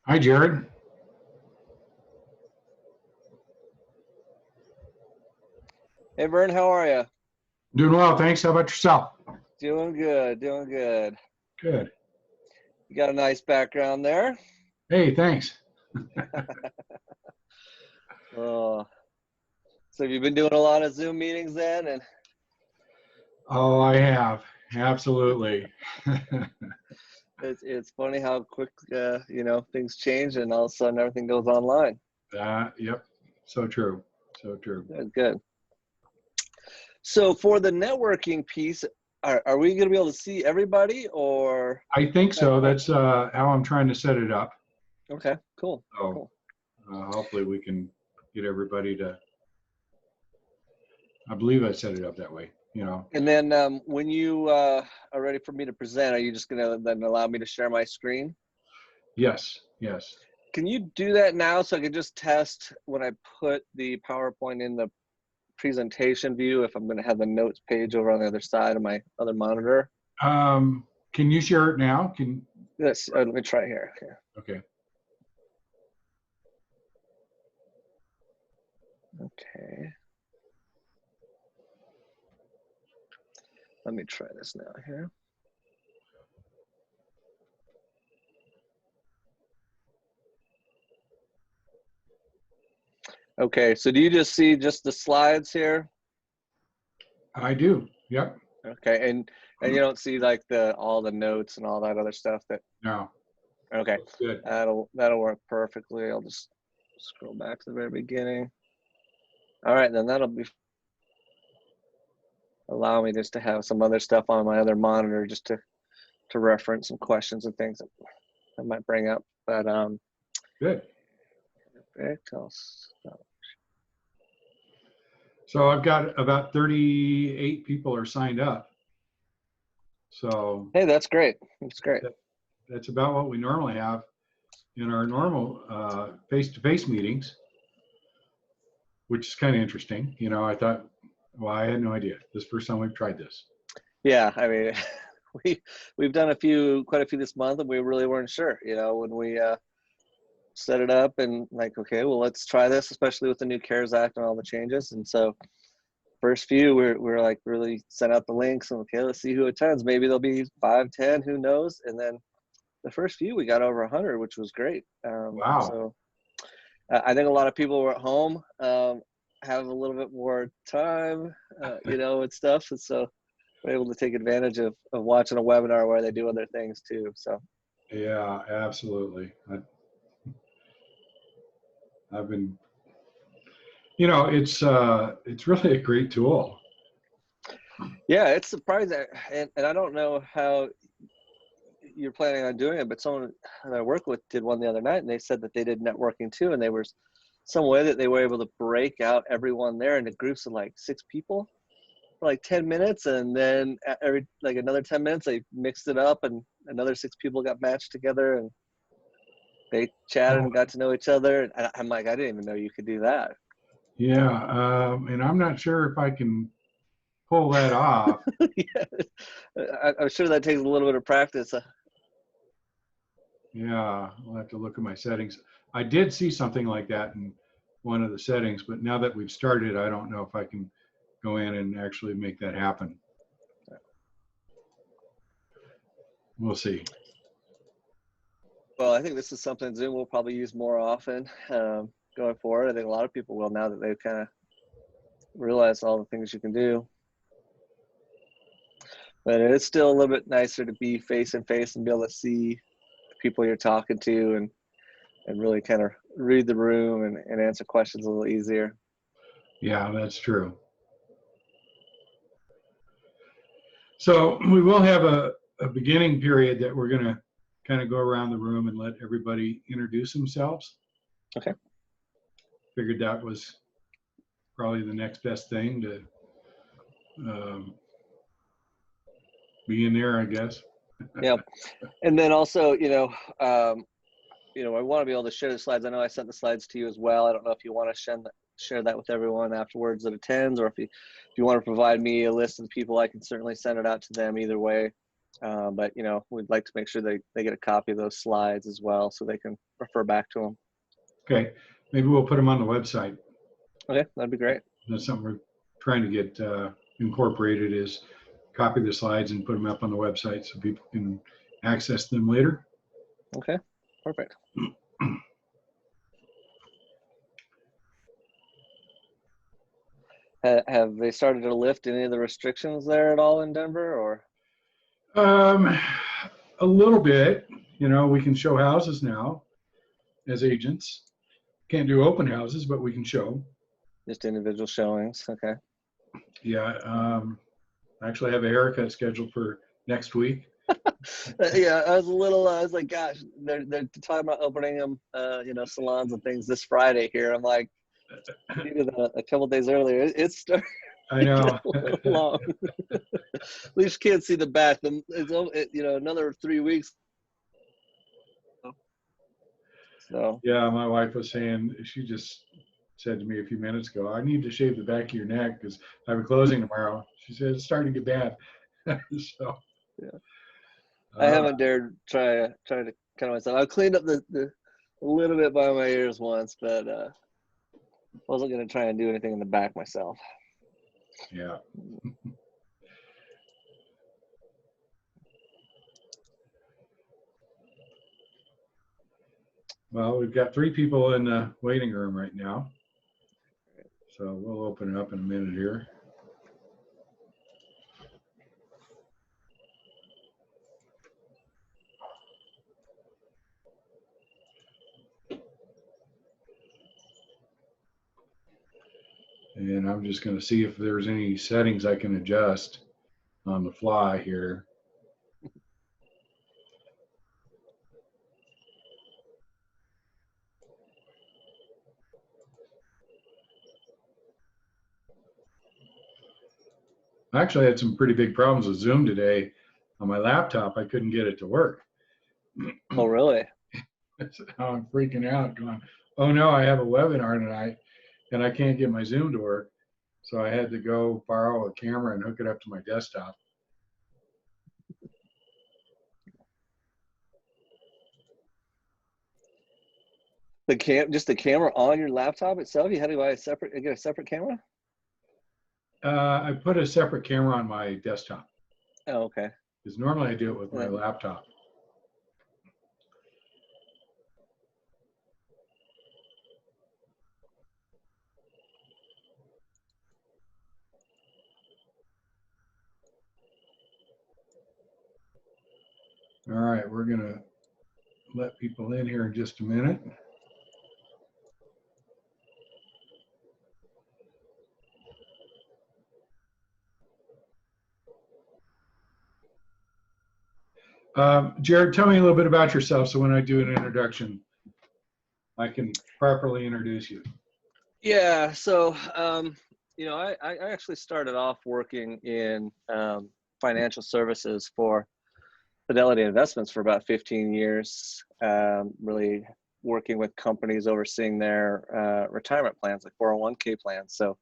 Hi, Jared. Hey, Vern, how are you? Doing well, thanks. How about yourself? Doing good, doing good. Good. You got a nice background there. Hey, thanks. Oh, so have you been doing a lot of Zoom meetings then? And Oh, I have. Absolutely. it's funny how quick things change, and all of a sudden everything goes online. Yep. So true. So true. Good, good. So for the networking piece, are we going to be able to see everybody, or? I think so. That's how I'm trying to set it up. Okay, cool. So Cool. hopefully we can get everybody to, I believe I set it up that way, you know. And then when you are ready for me to present, are you just going to then allow me to share my screen? Yes, yes. Can you do that now so I can just test when I put the PowerPoint in the presentation view if I'm going to have the notes page over on the other side of my other monitor? Can you share it now? Yes, let me try here. Okay. Okay. Let me try this now here. Okay, so do you just see just the slides here? I do. Yep. Okay, and you don't see like all the notes and all that other stuff that. No. Okay, That's good. that'll work perfectly. I'll just scroll back to the very beginning. All right, then that'll allow me just to have some other stuff on my other monitor just to reference some questions and things that I might bring up. But Good. perfect. I'll stop. So I've got about 38 people are signed up. So Hey, that's great. That's great. that's about what we normally have in our normal face-to-face meetings, which is kind of interesting. You know, I thought, well, I had no idea. This is the first time we've tried this. Yeah, I mean, we've done quite a few this month, and we really weren't sure. You know, when we set it up and like, okay, well, let's try this, especially with the new CARES Act and all the changes. And so, first few, we're like really sent out the links and okay, let's see who attends. Maybe there'll be 5, 10, who knows? And then the first few, we got over 100, which was great. Wow. So I think a lot of people were at home, have a little bit more time, and stuff. And so we're able to take advantage of watching a webinar where they do other things too. So Yeah, absolutely. I've been, you know, it's really a great tool. yeah, it's surprising, and I don't know how you're planning on doing it, but someone that I work with did one the other night, and they said that they did networking too, and they were some way that they were able to break out everyone there into groups of like 6 people for like 10 minutes, and then every like another 10 minutes they mixed it up, and another 6 people got matched together, and they chatted and got to know each other. And I'm like, I didn't even know you could do that. Yeah, and I'm not sure if I can pull that off. Yeah. I'm sure that takes a little bit of practice. Yeah, I'll have to look at my settings. I did see something like that in one of the settings, but now that we've started, I don't know if I can go in and actually make that happen. We'll see. Well, I think this is something Zoom will probably use more often going forward. I think a lot of people will now that they've kind of realized all the things you can do. But it's still a little bit nicer to be face to face and be able to see the people you're talking to and really kind of read the room and answer questions a little easier. Yeah, that's true. So we will have a beginning period that we're going to kind of go around the room and let everybody introduce themselves. Okay. Figured that was probably the next best thing to be in there, I guess. Yeah. And then also, I want to be able to share the slides. I know I sent the slides to you as well. I don't know if you want to share that with everyone afterwards that attends, or if you want to provide me a list of people, I can certainly send it out to them either way. But we'd like to make sure they get a copy of those slides as well, so they can refer back to them. Okay, maybe we'll put them on the website. Okay, that'd be great. That's something we're trying to get incorporated, is copy the slides and put them up on the website so people can access them later. Okay, perfect. Have they started to lift any of the restrictions there at all in Denver, or? A little bit. We can show houses now as agents. Can't do open houses, but we can show. Just individual showings. Okay. Yeah. I actually have a haircut scheduled for next week. Yeah, I was like, gosh, they're talking about opening them, salons and things this Friday here. I'm like, even a couple days earlier, it's starting I know. to get a little long. At least you can't see the back. It's another 3 weeks. So Yeah, my wife was saying, she just said to me a few minutes ago, I need to shave the back of your neck because I have a closing tomorrow. She said, it's starting to get bad. So yeah, I haven't dared try to cut myself. I cleaned up the a little bit by my ears once, but wasn't going to try and do anything in the back myself. Yeah. Well, we've got 3 people in the waiting room right now. So we'll open it up in a minute here. And I'm just going to see if there's any settings I can adjust on the fly here. I actually had some pretty big problems with Zoom today. On my laptop, I couldn't get it to work. Oh, really? I'm freaking out, going, oh no, I have a webinar tonight and I can't get my Zoom to work. So I had to go borrow a camera and hook it up to my desktop. Just the camera on your laptop itself? You had to get a separate camera? I put a separate camera on my desktop. Oh, okay. Because normally I do it with my laptop. All right, we're going to let people in here in just a minute. Jared, tell me a little bit about yourself so when I do an introduction, I can properly introduce you. Yeah, so I actually started off working in financial services for Fidelity Investments for about 15 years, really working with companies overseeing their retirement plans, like 401k plans, so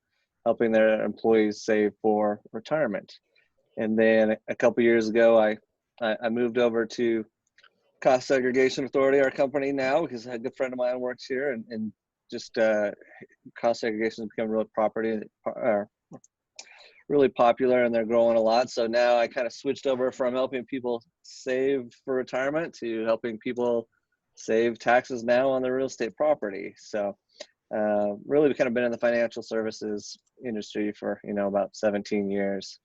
helping their employees save for retirement. And then a couple years ago, I moved over to Cost Segregation Authority, our company now, because a good friend of mine works here, and just cost segregation has become really popular, and they're growing a lot. So now I kind of switched over from helping people save for retirement to helping people save taxes now on their real estate property. So really, we've kind of been in the financial services industry for about 17 years,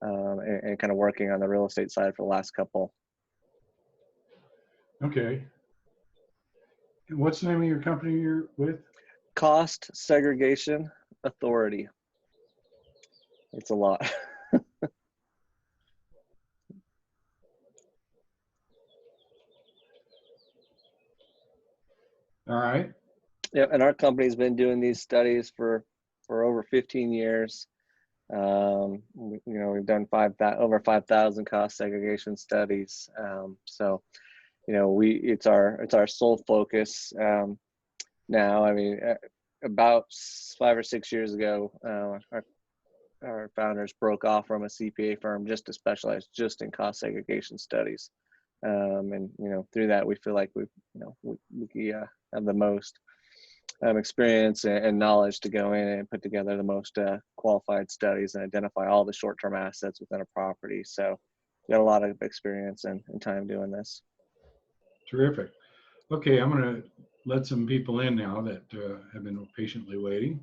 and kind of working on the real estate side for the last couple. Okay. What's the name of your company you're with? Cost Segregation Authority. It's a lot. All right. Yeah, and our company's been doing these studies for over 15 years. We've done over 5,000 cost segregation studies. So, it's our sole focus now. I mean, about 5 or 6 years ago, our founders broke off from a CPA firm just to specialize just in cost segregation studies. And through that, we feel like we have the most experience and knowledge to go in and put together the most qualified studies and identify all the short-term assets within a property. So we got a lot of experience and time doing this. Terrific. Okay, I'm going to let some people in now that have been patiently waiting.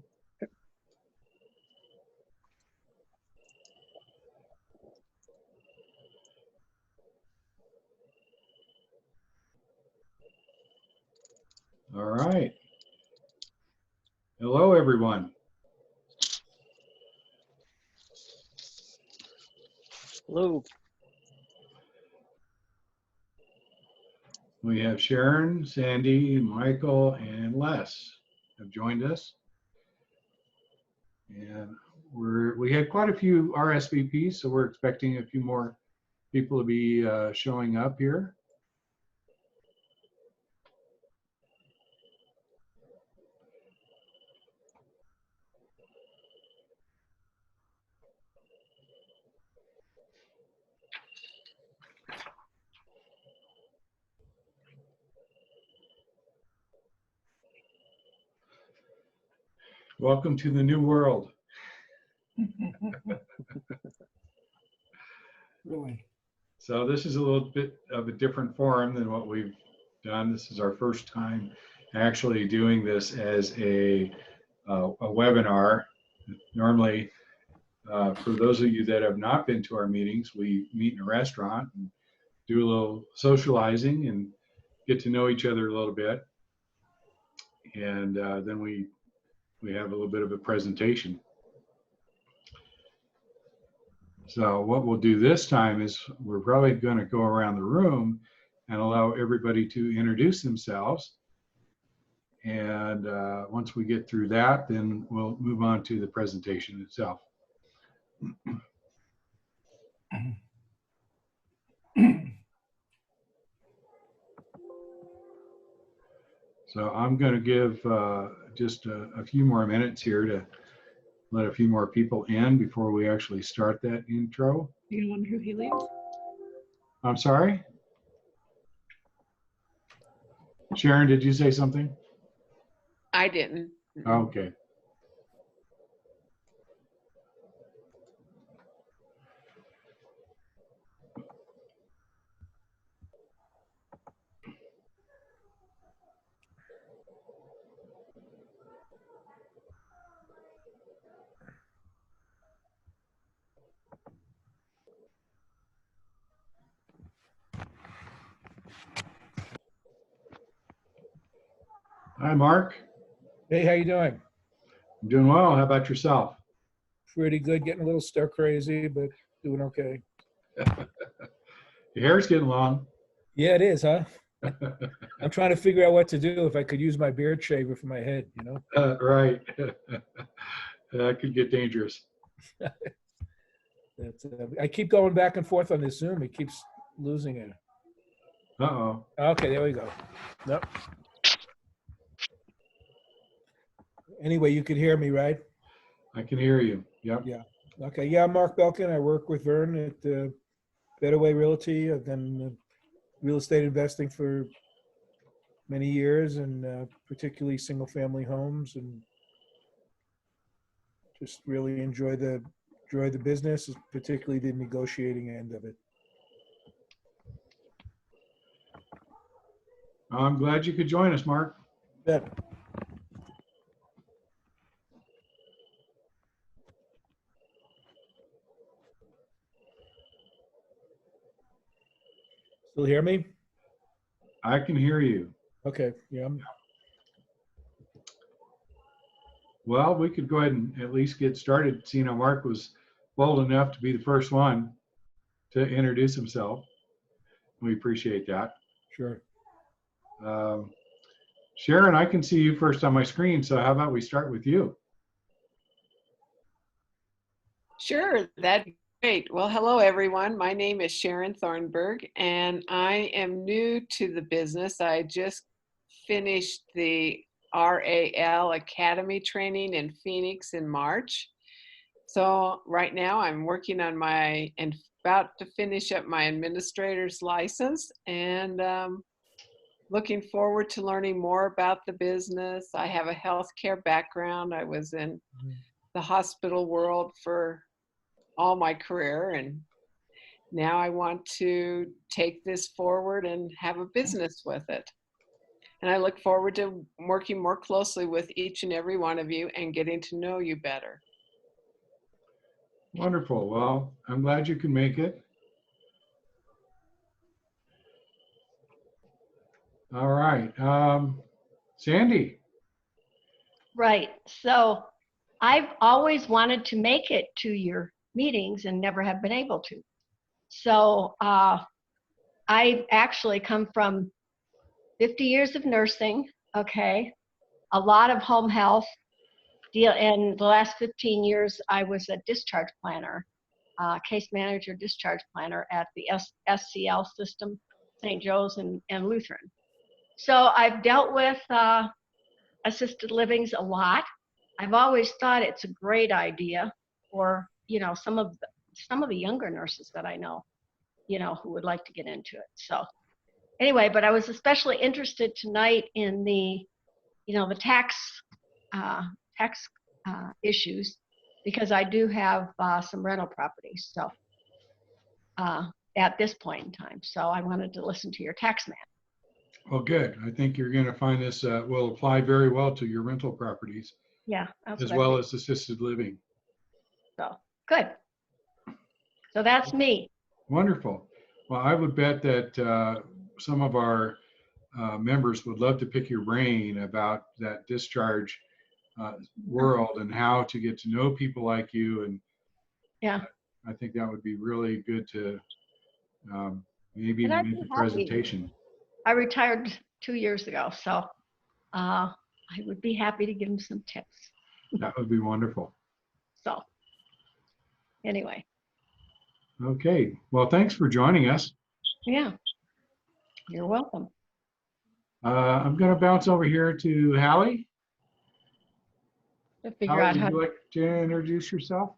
All right. Hello, everyone. Hello. We have Sharon, Sandy, Michael, and Les have joined us. And we had quite a few RSVPs, so we're expecting a few more people to be showing up here. Welcome to the new world. Really? So this is a little bit of a different forum than what we've done. This is our first time actually doing this as a webinar. Normally, for those of you that have not been to our meetings, we meet in a restaurant and do a little socializing and get to know each other a little bit. And then we have a little bit of a presentation. So what we'll do this time is we're probably going to go around the room and allow everybody to introduce themselves. And once we get through that, then we'll move on to the presentation itself. So I'm going to give just a few more minutes here to let a few more people in before we actually start that intro. You wonder who he leaves? I'm sorry? Sharon, did you say something? I didn't. Okay. Hi, Mark. Hey, how you doing? I'm doing well. How about yourself? Pretty good. Getting a little stir crazy, but doing okay. Your hair's getting long. Yeah, it is, huh? I'm trying to figure out what to do if I could use my beard shaver for my head, you know? Right. That could get dangerous. I keep going back and forth on this Zoom. It keeps losing it. Uh-oh. Okay, there we go. Nope. Anyway, you could hear me, right? I can hear you. Yep. Yeah. Okay. Yeah, I'm Mark Belkin. I work with Vern at Better Way Realty. I've done real estate investing for many years, and particularly single-family homes, and just really enjoy the business, particularly the negotiating end of it. I'm glad you could join us, Mark. Yeah. Still hear me? I can hear you. Okay. Yeah. Well, we could go ahead and at least get started, seeing how Mark was bold enough to be the first one to introduce himself. We appreciate that. Sure. Sharon, I can see you first on my screen, so how about we start with you? Sure, that'd be great. Well, hello, everyone. My name is Sharon Thornburg, and I am new to the business. I just finished the RAL Academy training in Phoenix in March. So right now I'm working on and about to finish up my administrator's license, and looking forward to learning more about the business. I have a healthcare background. I was in the hospital world for all my career, and now I want to take this forward and have a business with it. And I look forward to working more closely with each and every one of you and getting to know you better. Wonderful. Well, I'm glad you can make it. All right. Sandy. Right. So I've always wanted to make it to your meetings and never have been able to. So I actually come from 50 years of nursing, okay, a lot of home health. In the last 15 years, I was a discharge planner, case manager, discharge planner at the SCL system, St. Joe's and Lutheran. So I've dealt with assisted livings a lot. I've always thought it's a great idea for, you know, some of the younger nurses that I know, you know, who would like to get into it. So anyway, but I was especially interested tonight in the, you know, the tax issues, because I do have some rental properties. So at this point in time, so I wanted to listen to your tax man. Well, good. I think you're going to find this will apply very well to your rental properties, Yeah, that's as what I well think. as assisted living. So good. So that's me. Wonderful. Well, I would bet that some of our members would love to pick your brain about that discharge world and how to get to know people like you. And Yeah. I think that would be really good to maybe And even I'd make be a happy. presentation. I retired 2 years ago, so I would be happy to give them some tips. That would be wonderful. So anyway, Okay. Well, thanks for joining us. yeah, you're welcome. I'm going to bounce over here to Hallie. To figure Hallie, out would how. you like to introduce yourself?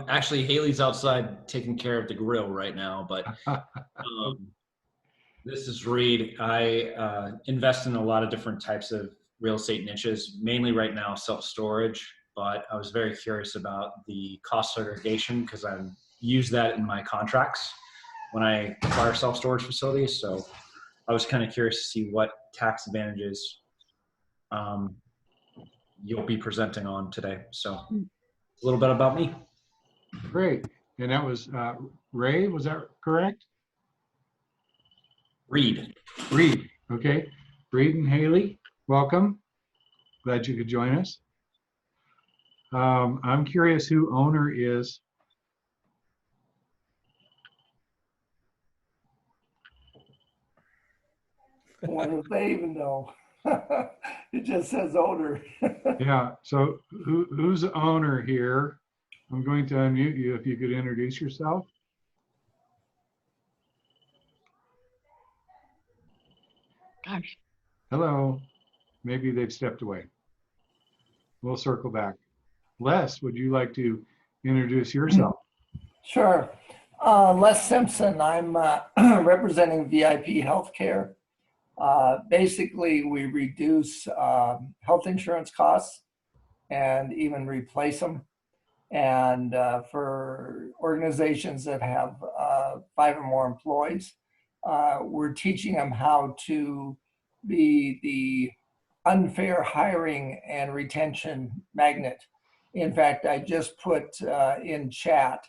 Actually, Haley's outside taking care of the grill right now, but this is Reed. I invest in a lot of different types of real estate niches, mainly right now self-storage, but I was very curious about the cost segregation because I use that in my contracts when I acquire self-storage facilities. So I was kind of curious to see what tax advantages you'll be presenting on today. So a little bit about me. Great. And that was Ray, was that correct? Reed. Reed. Okay. Reed and Haley, welcome. Glad you could join us. I'm curious who owner is. When does they even know? It just says owner. Yeah. So who's the owner here? I'm going to unmute you if you could introduce yourself. Gosh. Hello. Maybe they've stepped away. We'll circle back. Les, would you like to introduce yourself? Sure. Les Simpson. I'm representing VIP Healthcare. Basically, we reduce health insurance costs and even replace them. And for organizations that have 5 or more employees, we're teaching them how to be the unfair hiring and retention magnet. In fact, I just put in chat,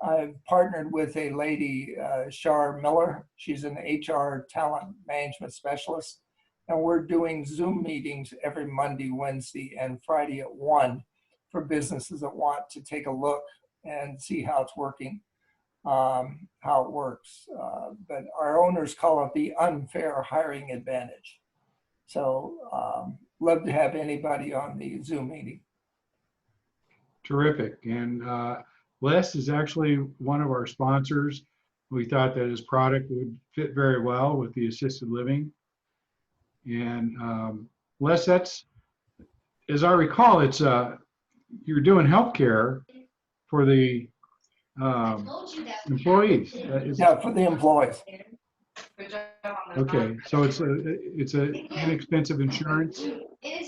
I've partnered with a lady, Shar Miller. She's an HR talent management specialist. And we're doing Zoom meetings every Monday, Wednesday, and Friday at 1 for businesses that want to take a look and see how it's working, how it works. But our owners call it the unfair hiring advantage. So love to have anybody on the Zoom meeting. Terrific. And Les is actually one of our sponsors. We thought that his product would fit very well with the assisted living. And Les, that's, as I recall, it's you're doing healthcare for the employees. Yeah, for the employees. Okay, so it's a inexpensive insurance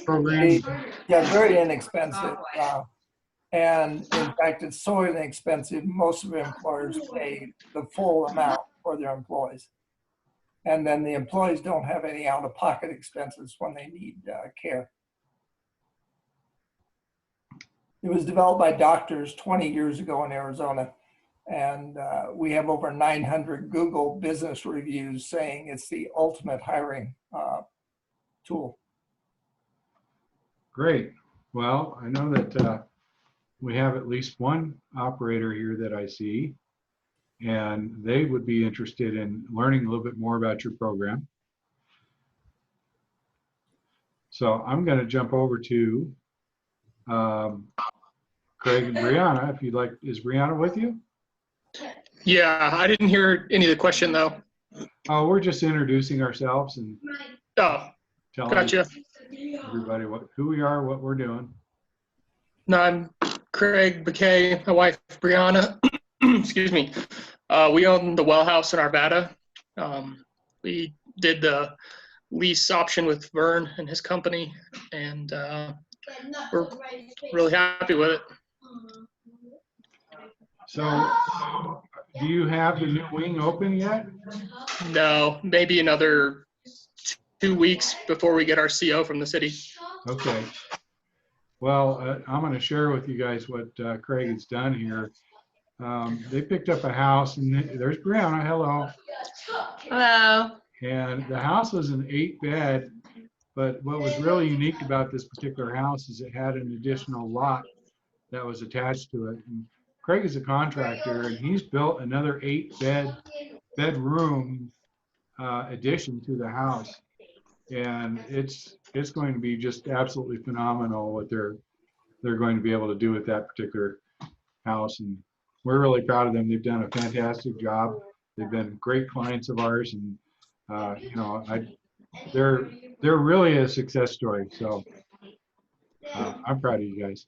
program. Yeah, very inexpensive. And in fact, it's so inexpensive, most of the employers pay the full amount for their employees. And then the employees don't have any out-of-pocket expenses when they need care. It was developed by doctors 20 years ago in Arizona. And we have over 900 Google business reviews saying it's the ultimate hiring tool. Great. Well, I know that we have at least one operator here that I see, and they would be interested in learning a little bit more about your program. So I'm going to jump over to Craig and Brianna, if you'd like. Is Brianna with you? Yeah, I didn't hear any of the question though. Oh, we're just introducing ourselves and Oh, telling gotcha. everybody who we are, what we're doing. No, I'm Craig McKay, my wife Brianna. Excuse me. We own the well house in Arvada. We did the lease option with Vern and his company, and we're really happy with it. So do you have the new wing open yet? No, maybe another 2 weeks before we get our CO from the city. Okay. Well, I'm going to share with you guys what Craig has done here. They picked up a house, and there's Brianna. Hello. Hello. And the house was an 8-bed, but what was really unique about this particular house is it had an additional lot that was attached to it. And Craig is a contractor, and he's built another 8-bedroom addition to the house. And it's going to be just absolutely phenomenal what they're going to be able to do with that particular house. And we're really proud of them. They've done a fantastic job. They've been great clients of ours, and you know, they're really a success story. So I'm proud of you guys.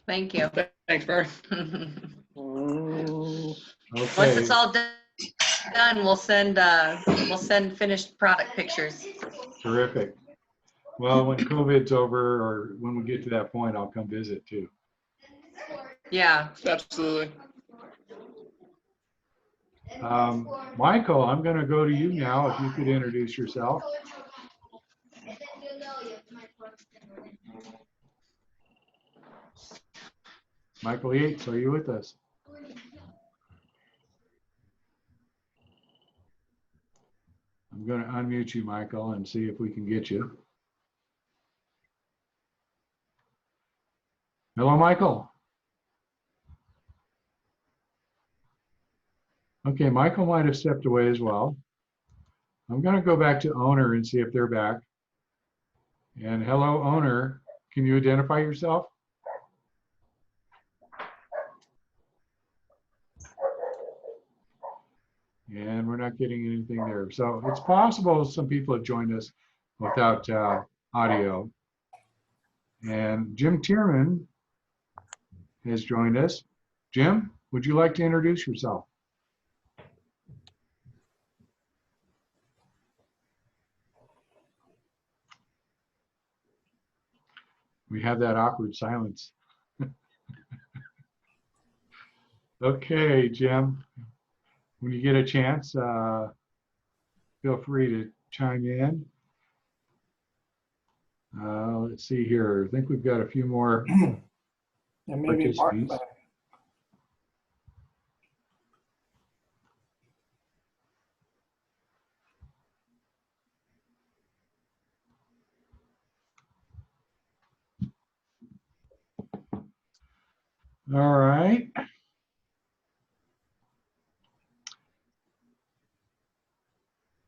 Thank you. Thanks, Vern. Once Okay. it's all done, we'll send finished product pictures. Terrific. Well, when COVID's over, or when we get to that point, I'll come visit too. Yeah. Absolutely. Michael, I'm going to go to you now. If you could introduce yourself. Michael Yates, are you with us? I'm going to unmute you, Michael, and see if we can get you. Hello, Michael. Okay, Michael might have stepped away as well. I'm going to go back to owner and see if they're back. And hello, owner. Can you identify yourself? And we're not getting anything there. So it's possible some people have joined us without audio. And Jim Tierman has joined us. Jim, would you like to introduce yourself? We have that awkward silence. Okay, Jim, when you get a chance, feel free to chime in. Let's see here. I think we've got a few more And maybe Mark participants. back. All right.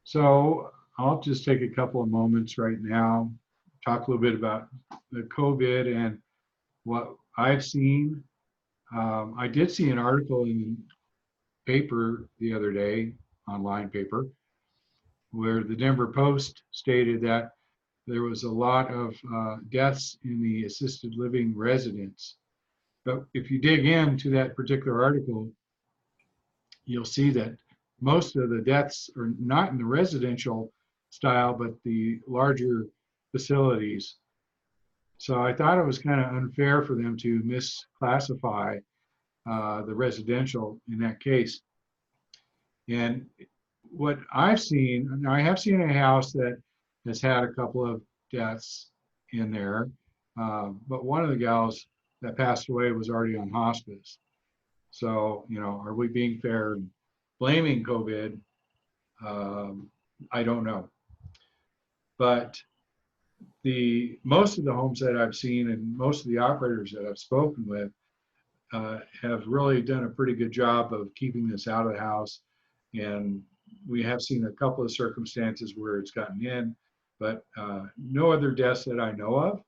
So I'll just take a couple of moments right now, talk a little bit about the COVID and what I've seen. I did see an article in paper the other day, online paper, where the Denver Post stated that there was a lot of deaths in the assisted living residents. But if you dig into that particular article, you'll see that most of the deaths are not in the residential style, but the larger facilities. So I thought it was kind of unfair for them to misclassify the residential in that case. And what I've seen, now I have seen a house that has had a couple of deaths in there, but one of the gals that passed away was already on hospice. So, you know, are we being fair and blaming COVID? I don't know. But most of the homes that I've seen and most of the operators that I've spoken with have really done a pretty good job of keeping this out of the house. And we have seen a couple of circumstances where it's gotten in, but no other deaths that I know of.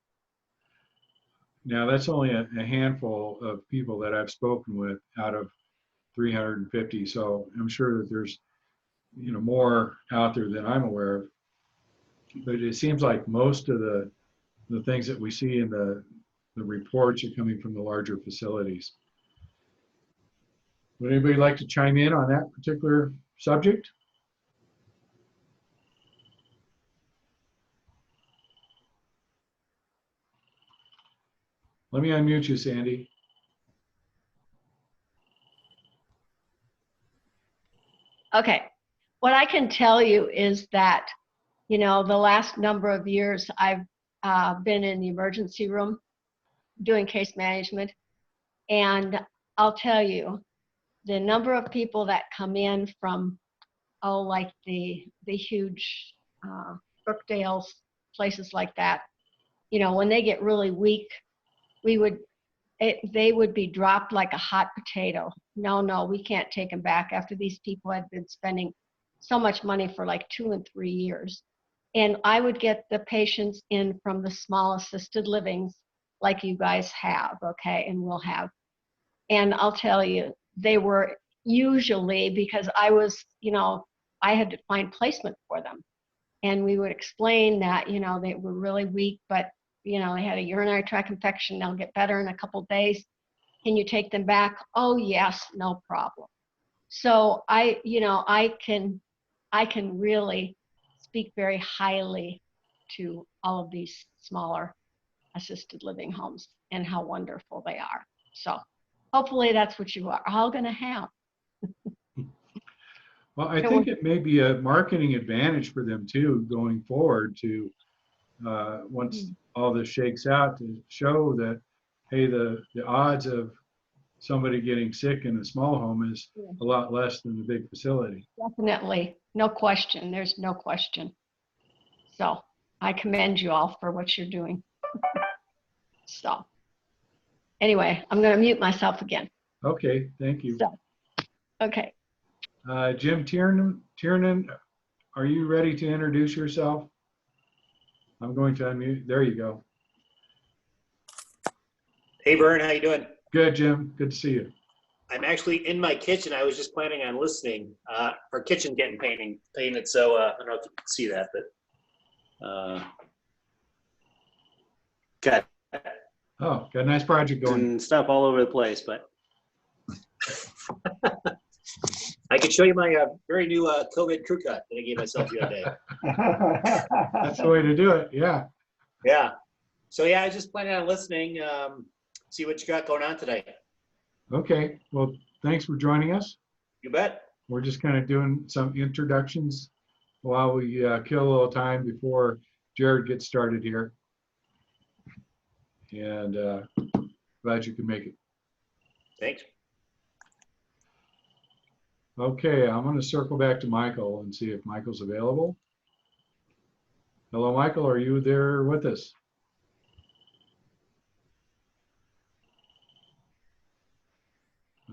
Now, that's only a handful of people that I've spoken with out of 350. So I'm sure that there's, you know, more out there than I'm aware of. But it seems like most of the things that we see in the reports are coming from the larger facilities. Would anybody like to chime in on that particular subject? Let me unmute you, Sandy. Okay. What I can tell you is that, you know, the last number of years I've been in the emergency room doing case management. And I'll tell you, the number of people that come in from, oh, like the huge Brookdales, places like that, you know, when they get really weak, they would be dropped like a hot potato. No, we can't take them back after these people had been spending so much money for like 2 and 3 years. And I would get the patients in from the small assisted livings like you guys have, okay, and will have. And I'll tell you, they were usually, because I was, you know, I had to find placement for them. And we would explain that, you know, they were really weak, but, you know, they had a urinary tract infection. They'll get better in a couple of days. Can you take them back? Oh, yes, no problem. So I can really speak very highly to all of these smaller assisted living homes and how wonderful they are. So hopefully that's what you are all going to have. Well, I think it may be a marketing advantage for them too, going forward to once all this shakes out, to show that, hey, the odds of somebody getting sick in a small home is a lot less than the big facility. Definitely. No question. There's no question. So I commend you all for what you're doing. So anyway, I'm going to mute myself again. Okay, thank you. So, okay. Jim Tiernan, are you ready to introduce yourself? I'm going to unmute. There you go. Hey, Vern, how you doing? Good, Jim. Good to see you. I'm actually in my kitchen. I was just planning on listening. Our kitchen getting painted, so I don't know if you can see that, but got a nice project going. and stuff all over the place. But I could show you my very new COVID crew cut that I gave myself the other day. That's the way to do it. Yeah. Yeah. So yeah, I was just planning on listening. See what you got going on today. Okay. Well, thanks for joining us. You bet. We're just kind of doing some introductions while we kill a little time before Jared gets started here. And glad you could make it. Thanks. Okay, I'm going to circle back to Michael and see if Michael's available. Hello, Michael. Are you there with us?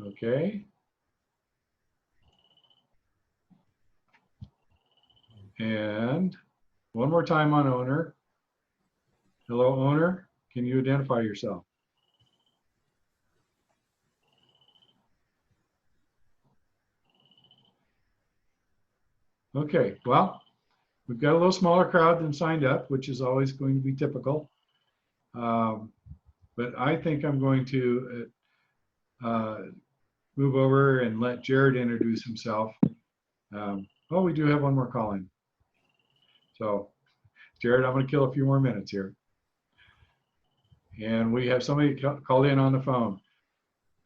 Okay. And one more time on owner. Hello, owner. Can you identify yourself? Okay, well, we've got a little smaller crowd than signed up, which is always going to be typical. But I think I'm going to move over and let Jared introduce himself. Oh, we do have one more call in. So Jared, I'm going to kill a few more minutes here. And we have somebody called in on the phone.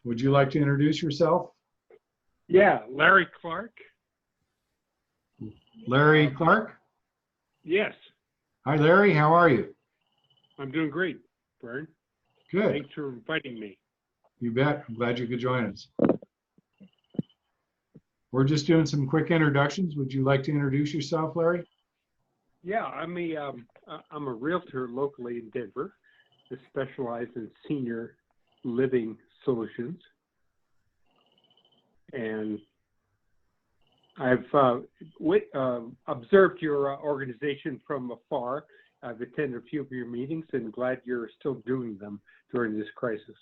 Would you like to introduce yourself? Yeah, Larry Clark. Larry Clark? Yes, Hi, Larry. How are you? I'm doing great, Vern. Good. Thanks for inviting me. You bet. I'm glad you could join us. We're just doing some quick introductions. Would you like to introduce yourself, Larry? Yeah, I'm a realtor locally in Denver. I specialize in senior living solutions, and I've observed your organization from afar. I've attended a few of your meetings and glad you're still doing them during this crisis.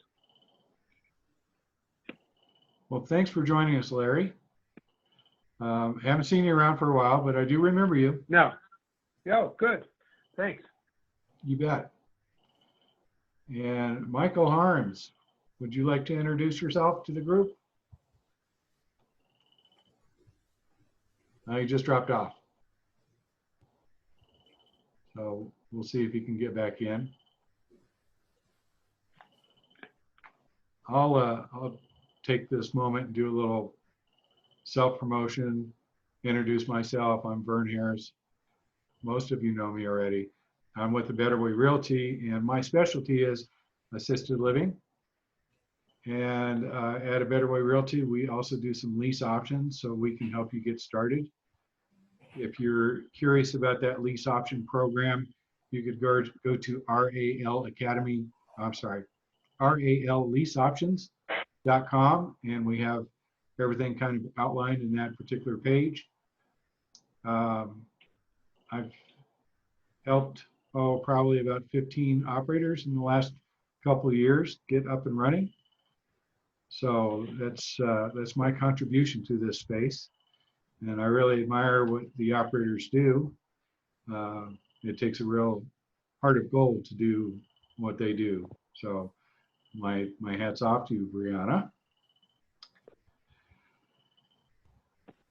Well, thanks for joining us, Larry. Haven't seen you around for a while, but I do remember you. No. Oh, good. Thanks. You bet. And Michael Harms, would you like to introduce yourself to the group? He just dropped off. So we'll see if he can get back in. I'll take this moment and do a little self-promotion, introduce myself. I'm Vern Harris. Most of you know me already. I'm with the Better Way Realty, and my specialty is assisted living. And at a Better Way Realty, we also do some lease options, so we can help you get started. If you're curious about that lease option program, you could go to RAL Academy, I'm sorry, RALLeaseoptions.com, and we have everything kind of outlined in that particular page. I've helped probably about 15 operators in the last couple of years get up and running. So that's my contribution to this space, and I really admire what the operators do. It takes a real heart of gold to do what they do. So my hat's off to you, Brianna.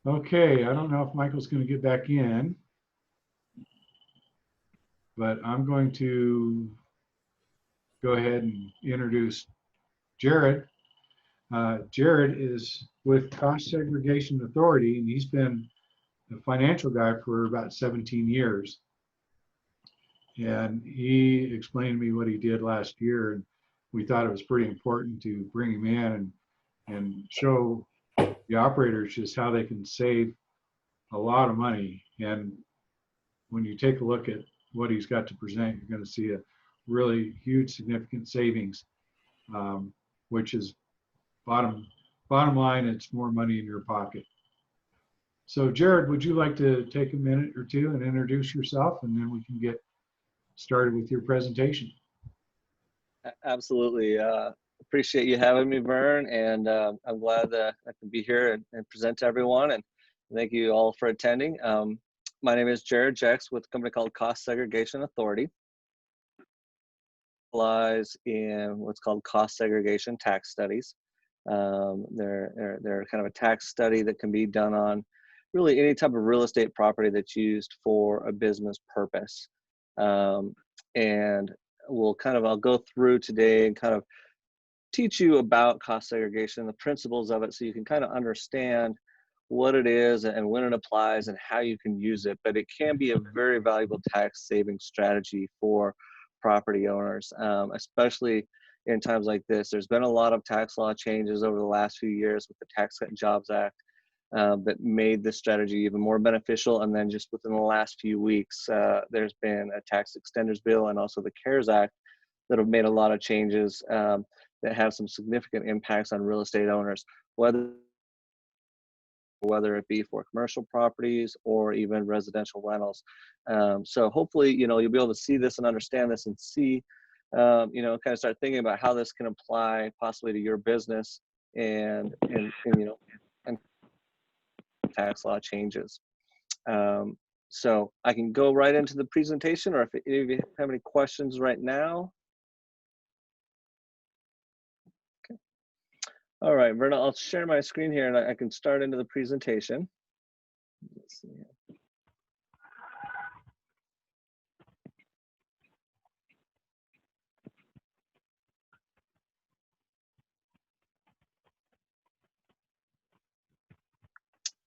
Okay, I don't know if Michael's going to get back in, but I'm going to go ahead and introduce Jared. Jared is with Cost Segregation Authority, and he's been a financial guy for about 17 years. And he explained to me what he did last year, and we thought it was pretty important to bring him in and show the operators just how they can save a lot of money. And when you take a look at what he's got to present, you're going to see a really huge, significant savings, which is bottom line, it's more money in your pocket. So Jared, would you like to take a minute or two and introduce yourself, and then we can get started with your presentation? Absolutely. Appreciate you having me, Vern, and I'm glad that I can be here and present to everyone, and thank you all for attending. My name is Jared Jex with a company called Cost Segregation Authority. Lies in what's called cost segregation tax studies. They're kind of a tax study that can be done on really any type of real estate property that's used for a business purpose. And I'll go through today and kind of teach you about cost segregation, the principles of it, so you can kind of understand what it is and when it applies and how you can use it. But it can be a very valuable tax saving strategy for property owners, especially in times like this. There's been a lot of tax law changes over the last few years with the Tax Cut and Jobs Act that made this strategy even more beneficial. And then just within the last few weeks, there's been a tax extenders bill and also the CARES Act that have made a lot of changes that have some significant impacts on real estate owners, whether it be for commercial properties or even residential rentals. So hopefully, you'll be able to see this and understand this and see, kind of start thinking about how this can apply possibly to your business and tax law changes. So I can go right into the presentation, or if any of you have any questions right now. Okay. All right, Verna, I'll share my screen here and I can start into the presentation. Let's see here.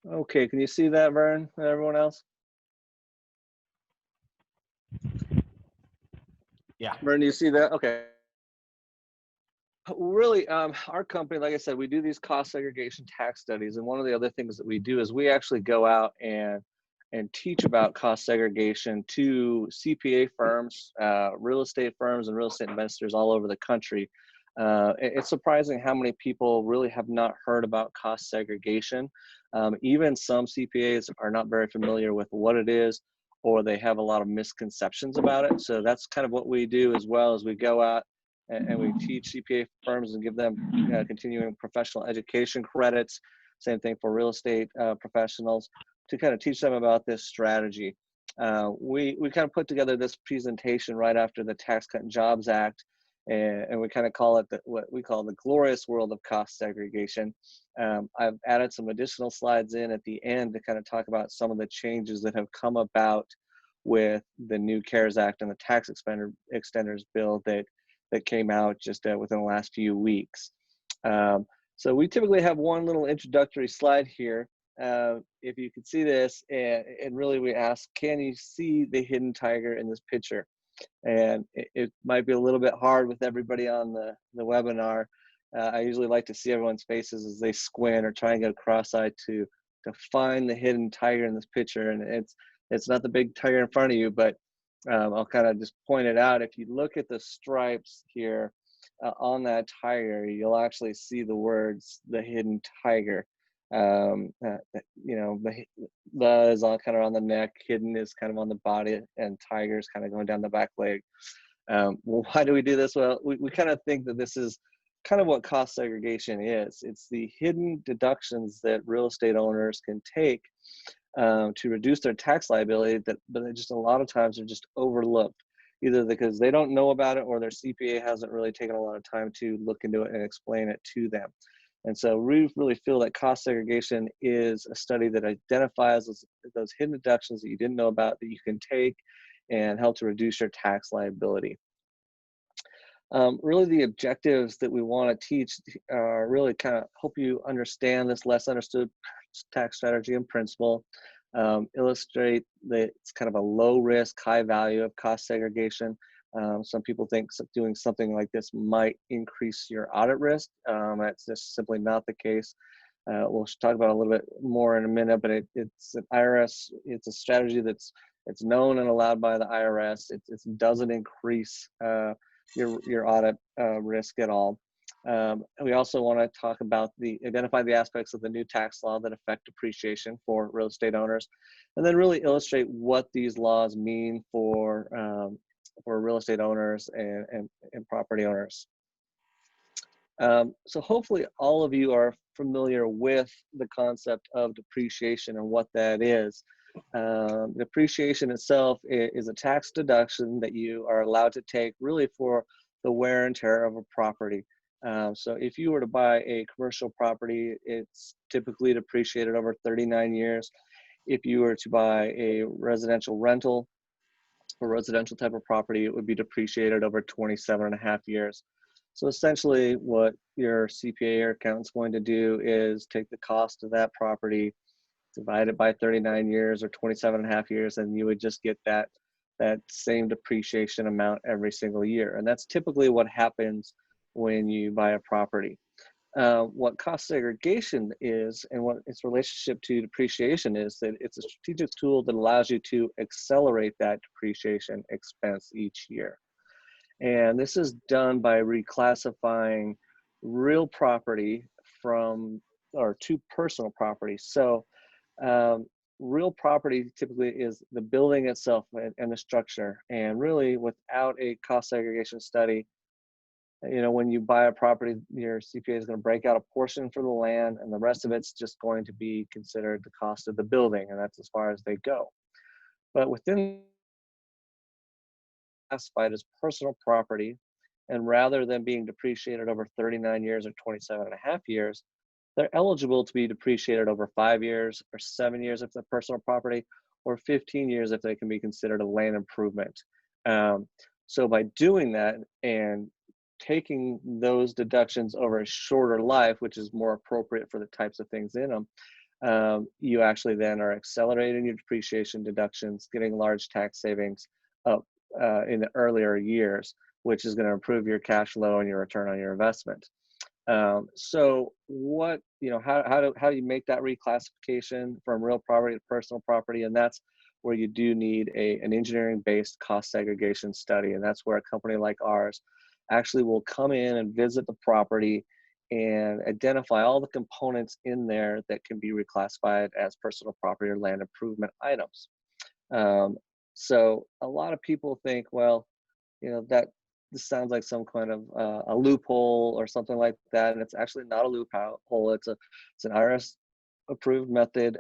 Okay, can you see that, Vern, and everyone else? Yeah. Vern, do you see that? Okay. Really, our company, like I said, we do these cost segregation tax studies, and one of the other things that we do is we actually go out and teach about cost segregation to CPA firms, real estate firms, and real estate investors all over the country. It's surprising how many people really have not heard about cost segregation. Even some CPAs are not very familiar with what it is, or they have a lot of misconceptions about it. So that's kind of what we do as well, as we go out and we teach CPA firms and give them continuing professional education credits. Same thing for real estate professionals, to kind of teach them about this strategy. We kind of put together this presentation right after the Tax Cut and Jobs Act, and we kind of call it what we call the glorious world of cost segregation. I've added some additional slides in at the end to kind of talk about some of the changes that have come about with the new CARES Act and the tax extenders bill that came out just within the last few weeks. So we typically have one little introductory slide here. If you can see this, and really we ask, can you see the hidden tiger in this picture? And it might be a little bit hard with everybody on the webinar. I usually like to see everyone's faces as they squint or try and get cross-eyed to find the hidden tiger in this picture. And it's not the big tiger in front of you, but I'll kind of just point it out. If you look at the stripes here on that tiger, you'll actually see the words, the hidden tiger. You know, the is on kind of on the neck, hidden is kind of on the body, and tiger is kind of going down the back leg. Well, why do we do this? Well, we kind of think that this is kind of what cost segregation is. It's the hidden deductions that real estate owners can take to reduce their tax liability, but they just a lot of times are just overlooked, either because they don't know about it or their CPA hasn't really taken a lot of time to look into it and explain it to them. And so we really feel that cost segregation is a study that identifies those hidden deductions that you didn't know about that you can take and help to reduce your tax liability. Really the objectives that we want to teach are really kind of help you understand this less understood tax strategy and principle, illustrate that it's kind of a low risk, high value of cost segregation. Some people think doing something like this might increase your audit risk. That's just simply not the case. We'll talk about it a little bit more in a minute, but it's an IRS, it's a strategy that's known and allowed by the IRS. It doesn't increase your audit risk at all. We also want to talk about identify the aspects of the new tax law that affect depreciation for real estate owners, and then really illustrate what these laws mean for real estate owners and property owners. So hopefully all of you are familiar with the concept of depreciation and what that is. Depreciation itself is a tax deduction that you are allowed to take really for the wear and tear of a property. So if you were to buy a commercial property, it's typically depreciated over 39 years. If you were to buy a residential rental or residential type of property, it would be depreciated over 27.5 years. So essentially what your CPA or accountant's going to do is take the cost of that property, divide it by 39 years or 27.5 years, and you would just get that same depreciation amount every single year. And that's typically what happens when you buy a property. What cost segregation is and what its relationship to depreciation is that it's a strategic tool that allows you to accelerate that depreciation expense each year. And this is done by reclassifying real property to personal property. So real property typically is the building itself and the structure. And really without a cost segregation study, you know, when you buy a property, your CPA is going to break out a portion for the land, and the rest of it's just going to be considered the cost of the building, and that's as far as they go. But within classified as personal property, and rather than being depreciated over 39 years or 27 and a half years, they're eligible to be depreciated over 5 years or 7 years if they're personal property, or 15 years if they can be considered a land improvement. So by doing that and taking those deductions over a shorter life, which is more appropriate for the types of things in them, you actually then are accelerating your depreciation deductions, getting large tax savings up in the earlier years, which is going to improve your cash flow and your return on your investment. So what, how do you make that reclassification from real property to personal property? And that's where you do need an engineering-based cost segregation study. And that's where a company like ours actually will come in and visit the property and identify all the components in there that can be reclassified as personal property or land improvement items. So a lot of people think, well, that this sounds like some kind of a loophole or something like that, and it's actually not a loophole. It's an IRS approved method.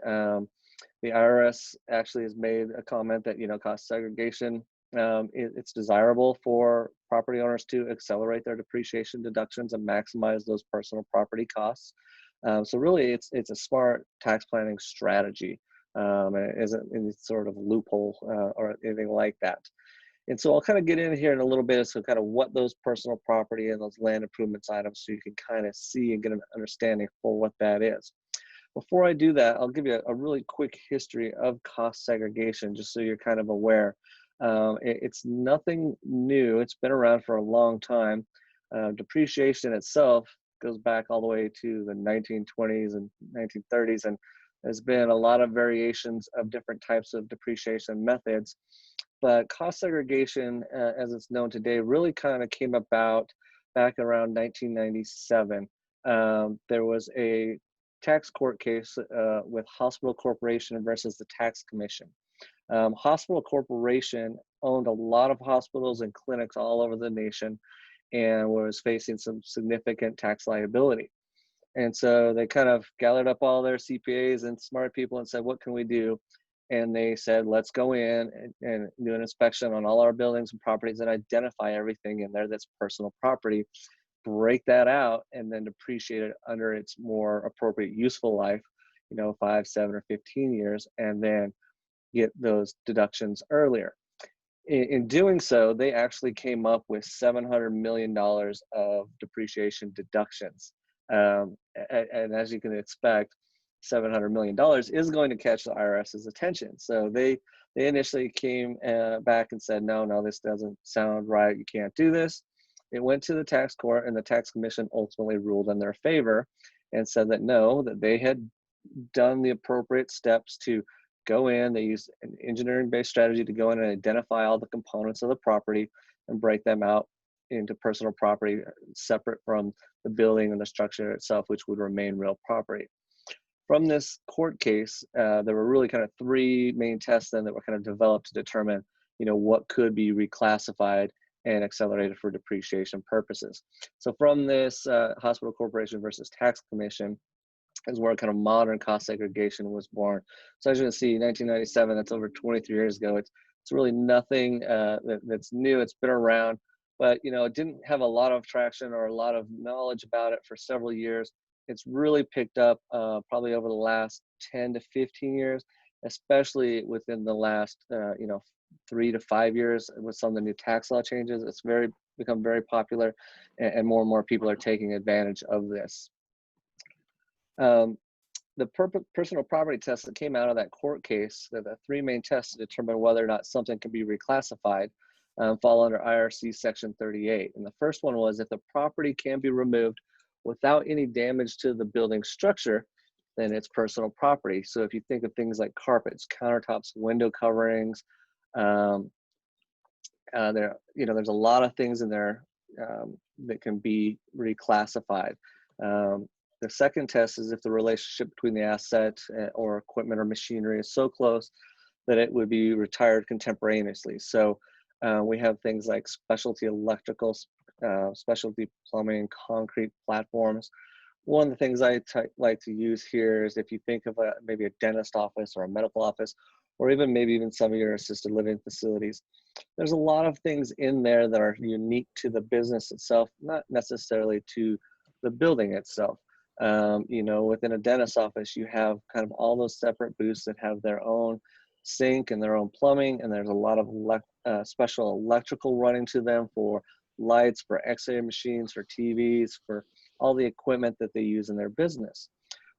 The IRS actually has made a comment that cost segregation, it's desirable for property owners to accelerate their depreciation deductions and maximize those personal property costs. So really, it's a smart tax planning strategy. And it isn't any sort of loophole or anything like that. And so I'll kind of get in here in a little bit as to kind of what those personal property and those land improvements items, so you can kind of see and get an understanding for what that is. Before I do that, I'll give you a really quick history of cost segregation, just so you're kind of aware. It's nothing new. It's been around for a long time. Depreciation itself goes back all the way to the 1920s and 1930s, and there's been a lot of variations of different types of depreciation methods. But cost segregation, as it's known today, really kind of came about back around 1997. There was a tax court case with Hospital Corporation versus the Tax Commission. Hospital Corporation owned a lot of hospitals and clinics all over the nation and was facing some significant tax liability. And so they kind of gathered up all their CPAs and smart people and said, what can we do? And they said, let's go in and do an inspection on all our buildings and properties and identify everything in there that's personal property, break that out, and then depreciate it under its more appropriate useful life, 5, 7, or 15 years, and then get those deductions earlier. In doing so, they actually came up with $700 million of depreciation deductions. And as you can expect, $700 million is going to catch the IRS's attention. So they initially came back and said, no, this doesn't sound right. You can't do this. It went to the tax court, and the tax commission ultimately ruled in their favor and said that no, that they had done the appropriate steps to go in. They used an engineering-based strategy to go in and identify all the components of the property and break them out into personal property separate from the building and the structure itself, which would remain real property. From this court case, there were really kind of 3 main tests then that were kind of developed to determine, what could be reclassified and accelerated for depreciation purposes. So from this Hospital Corporation versus Tax Commission is where kind of modern cost segregation was born. So as you can see, 1997, that's over 23 years ago. It's really nothing that's new. It's been around, but it didn't have a lot of traction or a lot of knowledge about it for several years. It's really picked up probably over the last 10 to 15 years, especially within the last 3 to 5 years with some of the new tax law changes. It's become very popular, and more people are taking advantage of this. The personal property tests that came out of that court case, the 3 main tests to determine whether or not something can be reclassified, fall under IRC Section 38. And the first one was if the property can be removed without any damage to the building structure, then it's personal property. So if you think of things like carpets, countertops, window coverings, there's a lot of things in there that can be reclassified. The second test is if the relationship between the asset or equipment or machinery is so close that it would be retired contemporaneously. So we have things like specialty electrical, specialty plumbing, concrete platforms. One of the things I like to use here is if you think of maybe a dentist office or a medical office or even maybe even some of your assisted living facilities. There's a lot of things in there that are unique to the business itself, not necessarily to the building itself. You know, within a dentist's office, you have kind of all those separate booths that have their own sink and their own plumbing, and there's a lot of special electrical running to them for lights, for X-ray machines, for TVs, for all the equipment that they use in their business.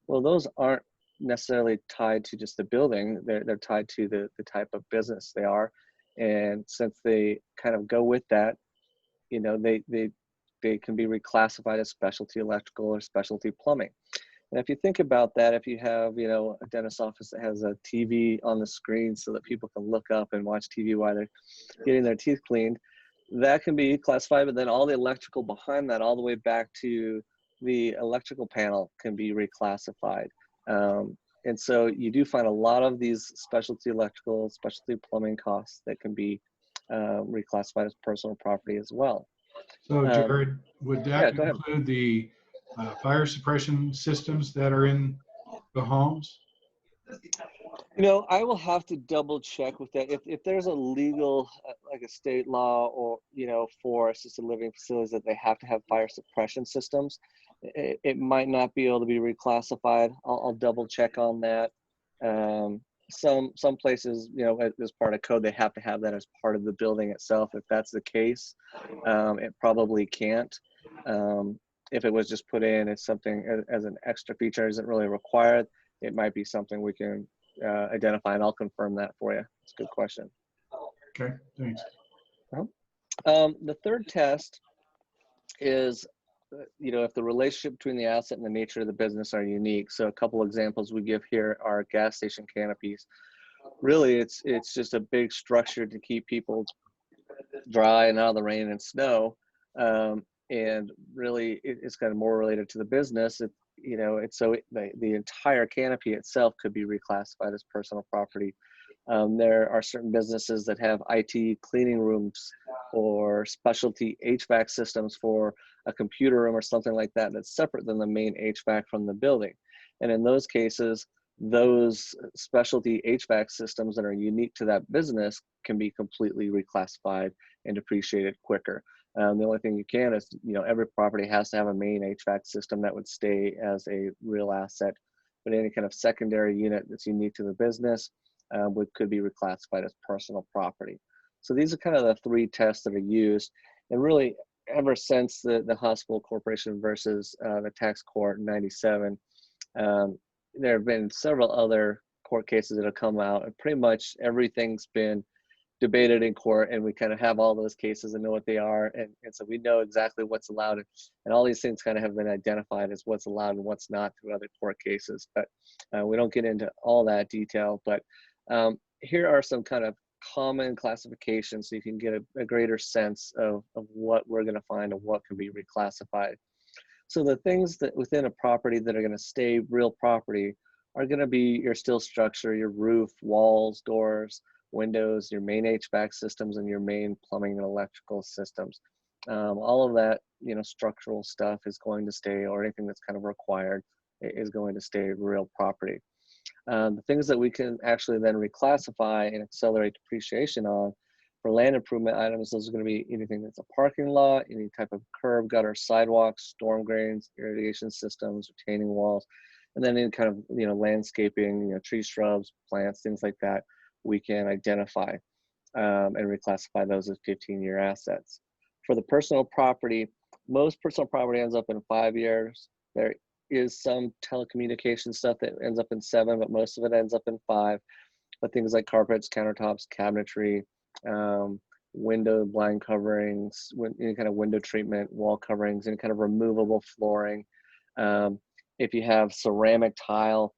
Well, those aren't necessarily tied to just the building. They're tied to the type of business they are. And since they kind of go with that, you know, they can be reclassified as specialty electrical or specialty plumbing. And if you think about that, if you have, you know, a dentist's office that has a TV on the screen so that people can look up and watch TV while they're getting their teeth cleaned, that can be classified, but then all the electrical behind that, all the way back to the electrical panel, can be reclassified. And so you do find a lot of these specialty electrical, specialty plumbing costs that can be reclassified as personal property as well. So Jared, would yeah, that go ahead. include the fire suppression systems that are in the homes? You know, I will have to double check with that. If there's a legal, like a state law, or, you know, for assisted living facilities that they have to have fire suppression systems, it might not be able to be reclassified. I'll double check on that. Some places, you know, as part of code, they have to have that as part of the building itself. If that's the case, it probably can't. If it was just put in as something as an extra feature, isn't really required, it might be something we can identify, and I'll confirm that for you. It's a good question. Okay, thanks. The third test is, you know, if the relationship between the asset and the nature of the business are unique. So a couple examples we give here are gas station canopies. Really, it's just a big structure to keep people dry and out of the rain and snow. And really, it's kind of more related to the business. You know, it's so the entire canopy itself could be reclassified as personal property. There are certain businesses that have IT cleaning rooms or specialty HVAC systems for a computer room or something like that that's separate than the main HVAC from the building. And in those cases, those specialty HVAC systems that are unique to that business can be completely reclassified and depreciated quicker. The only thing you can is, you know, every property has to have a main HVAC system that would stay as a real asset, but any kind of secondary unit that's unique to the business could be reclassified as personal property. So these are kind of the three tests that are used. And really, ever since the hospital corporation versus the tax court in '97, there have been several other court cases that have come out, and pretty much everything's been debated in court, and we kind of have all those cases and know what they are, and so we know exactly what's allowed, and all these things kind of have been identified as what's allowed and what's not through other court cases. But we don't get into all that detail. But here are some kind of common classifications so you can get a greater sense of what we're going to find and what can be reclassified. So the things that within a property that are going to stay real property are going to be your steel structure, your roof, walls, doors, windows, your main HVAC systems, and your main plumbing and electrical systems. All of that, you know, structural stuff is going to stay, or anything that's kind of required is going to stay real property. The things that we can actually then reclassify and accelerate depreciation on for land improvement items, those are going to be anything that's a parking lot, any type of curb, gutter, sidewalks, storm drains, irrigation systems, retaining walls, and then any kind of, you know, landscaping, you know, trees, shrubs, plants, things like that, we can identify and reclassify those as 15-year assets. For the personal property, most personal property ends up in 5 years. There is some telecommunication stuff that ends up in 7, but most of it ends up in 5. But things like carpets, countertops, cabinetry, window blind coverings, any kind of window treatment, wall coverings, any kind of removable flooring. If you have ceramic tile,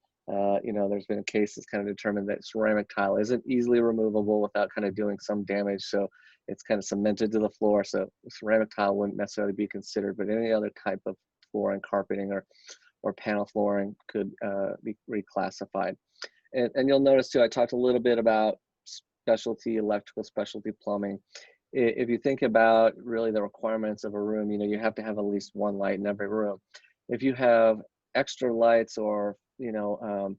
you know, there's been a case that's kind of determined that ceramic tile isn't easily removable without kind of doing some damage. So it's kind of cemented to the floor. So ceramic tile wouldn't necessarily be considered, but any other type of flooring, carpeting, or panel flooring could be reclassified. And you'll notice too, I talked a little bit about specialty electrical, specialty plumbing. If you think about really the requirements of a room, you know, you have to have at least one light in every room. If you have extra lights or, you know,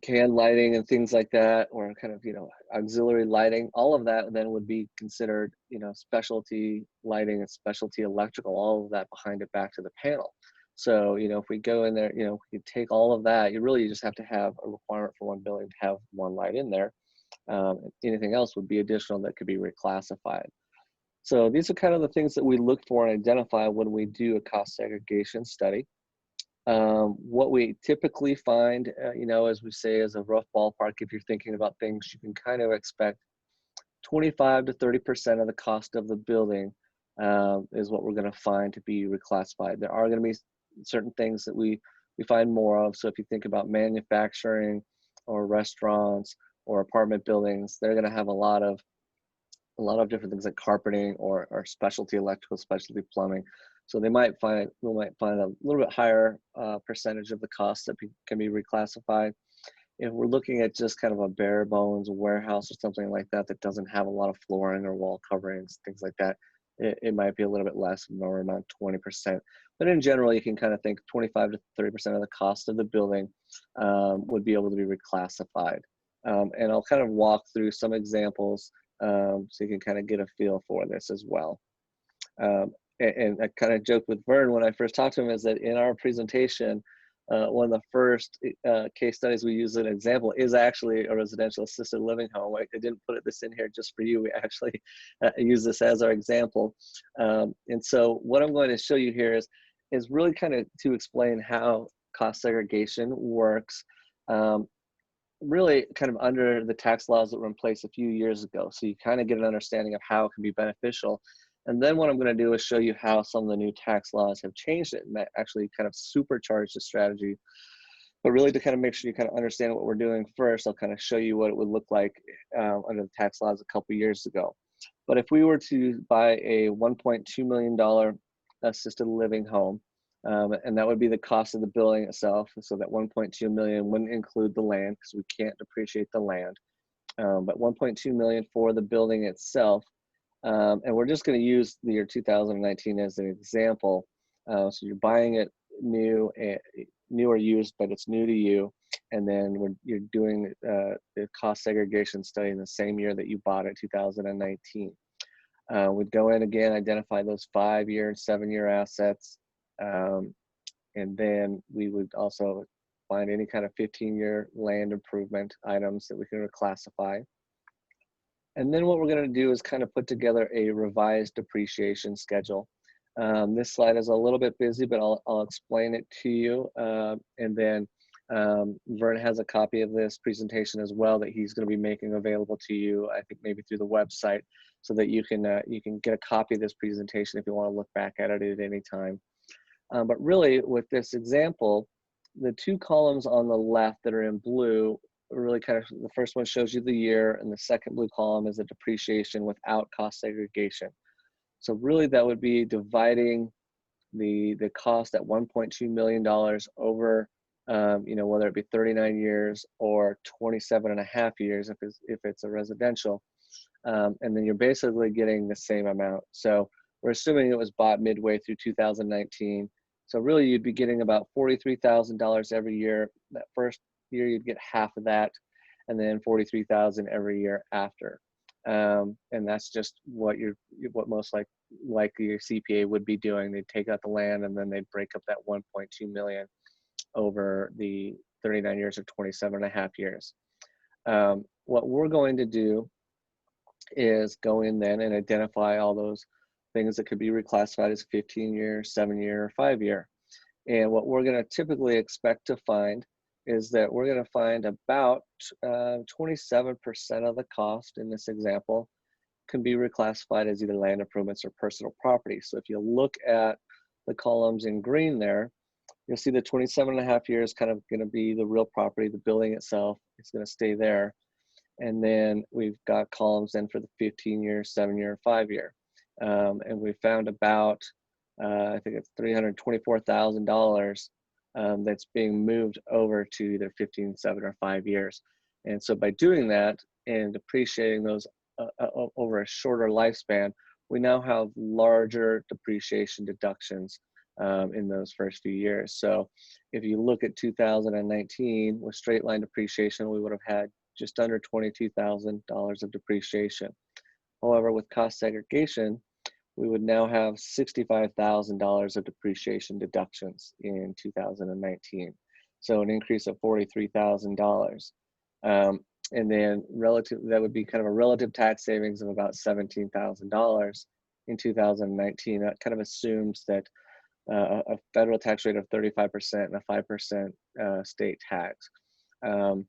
can lighting and things like that, or kind of, auxiliary lighting, all of that then would be considered, specialty lighting and specialty electrical, all of that behind it back to the panel. So, if we go in there, we take all of that, you really just have to have a requirement for one building to have one light in there. Anything else would be additional that could be reclassified. So these are kind of the things that we look for and identify when we do a cost segregation study. What we typically find, as we say, as a rough ballpark, if you're thinking about things, you can kind of expect 25 to 30% of the cost of the building is what we're going to find to be reclassified. There are going to be certain things that we find more of. So if you think about manufacturing or restaurants or apartment buildings, they're going to have a lot of different things like carpeting or specialty electrical, specialty plumbing. So we might find a little bit higher percentage of the cost that can be reclassified. If we're looking at just kind of a bare bones warehouse or something like that that doesn't have a lot of flooring or wall coverings, things like that, it might be a little bit less, more around 20%. But in general, you can kind of think 25 to 30% of the cost of the building would be able to be reclassified. And I'll kind of walk through some examples so you can kind of get a feel for this as well. And I kind of joked with Vern when I first talked to him is that in our presentation, one of the first case studies we use as an example is actually a residential assisted living home. I didn't put this in here just for you. We actually use this as our example. And so what I'm going to show you here is really kind of to explain how cost segregation works, really kind of under the tax laws that were in place a few years ago. So you kind of get an understanding of how it can be beneficial. And then what I'm going to do is show you how some of the new tax laws have changed it and actually kind of supercharged the strategy. But really to kind of make sure you kind of understand what we're doing first, I'll kind of show you what it would look like under the tax laws a couple years ago. But if we were to buy a $1.2 million assisted living home, and that would be the cost of the building itself. So that 1.2 million wouldn't include the land because we can't depreciate the land. But 1.2 million for the building itself. And we're just going to use the year 2019 as an example. So you're buying it new or used, but it's new to you. And then you're doing the cost segregation study in the same year that you bought it, 2019. We'd go in again, identify those 5-year and 7-year assets. And then we would also find any kind of 15-year land improvement items that we can reclassify. And then what we're going to do is kind of put together a revised depreciation schedule. This slide is a little bit busy, but I'll explain it to you. And then Vern has a copy of this presentation as well that he's going to be making available to you, I think maybe through the website, so that you can get a copy of this presentation if you want to look back at it at any time. But really, with this example, the 2 columns on the left that are in blue, really kind of, the first one shows you the year, and the second blue column is the depreciation without cost segregation. So really, that would be dividing the cost at $1.2 million over, whether it be 39 years or 27.5 years if it's a residential, and then you're basically getting the same amount. So we're assuming it was bought midway through 2019. So really you'd be getting about $43,000 every year. That first year you'd get half of that, and then $43,000 every year after. And that's just what most likely your CPA would be doing. They'd take out the land and then they'd break up that 1.2 million over the 39 years or 27.5 years. What we're going to do is go in then and identify all those things that could be reclassified as 15-year, 7-year, or 5-year. And what we're going to typically expect to find is that we're going to find about 27% of the cost in this example can be reclassified as either land improvements or personal property. So if you look at the columns in green there, you'll see the 27.5 years kind of going to be the real property, the building itself is going to stay there. And then we've got columns then for the 15-year, 7-year, 5-year. And we found about, I think it's $324,000 that's being moved over to either 15, 7, or 5 years. And so by doing that and depreciating those over a shorter lifespan, we now have larger depreciation deductions in those first few years. So if you look at 2019 with straight line depreciation, we would have had just under $22,000 of depreciation. However, with cost segregation, we would now have $65,000 of depreciation deductions in 2019. So an increase of $43,000. And then that would be kind of a relative tax savings of about $17,000 in 2019. That kind of assumes that a federal tax rate of 35% and a 5% state tax. And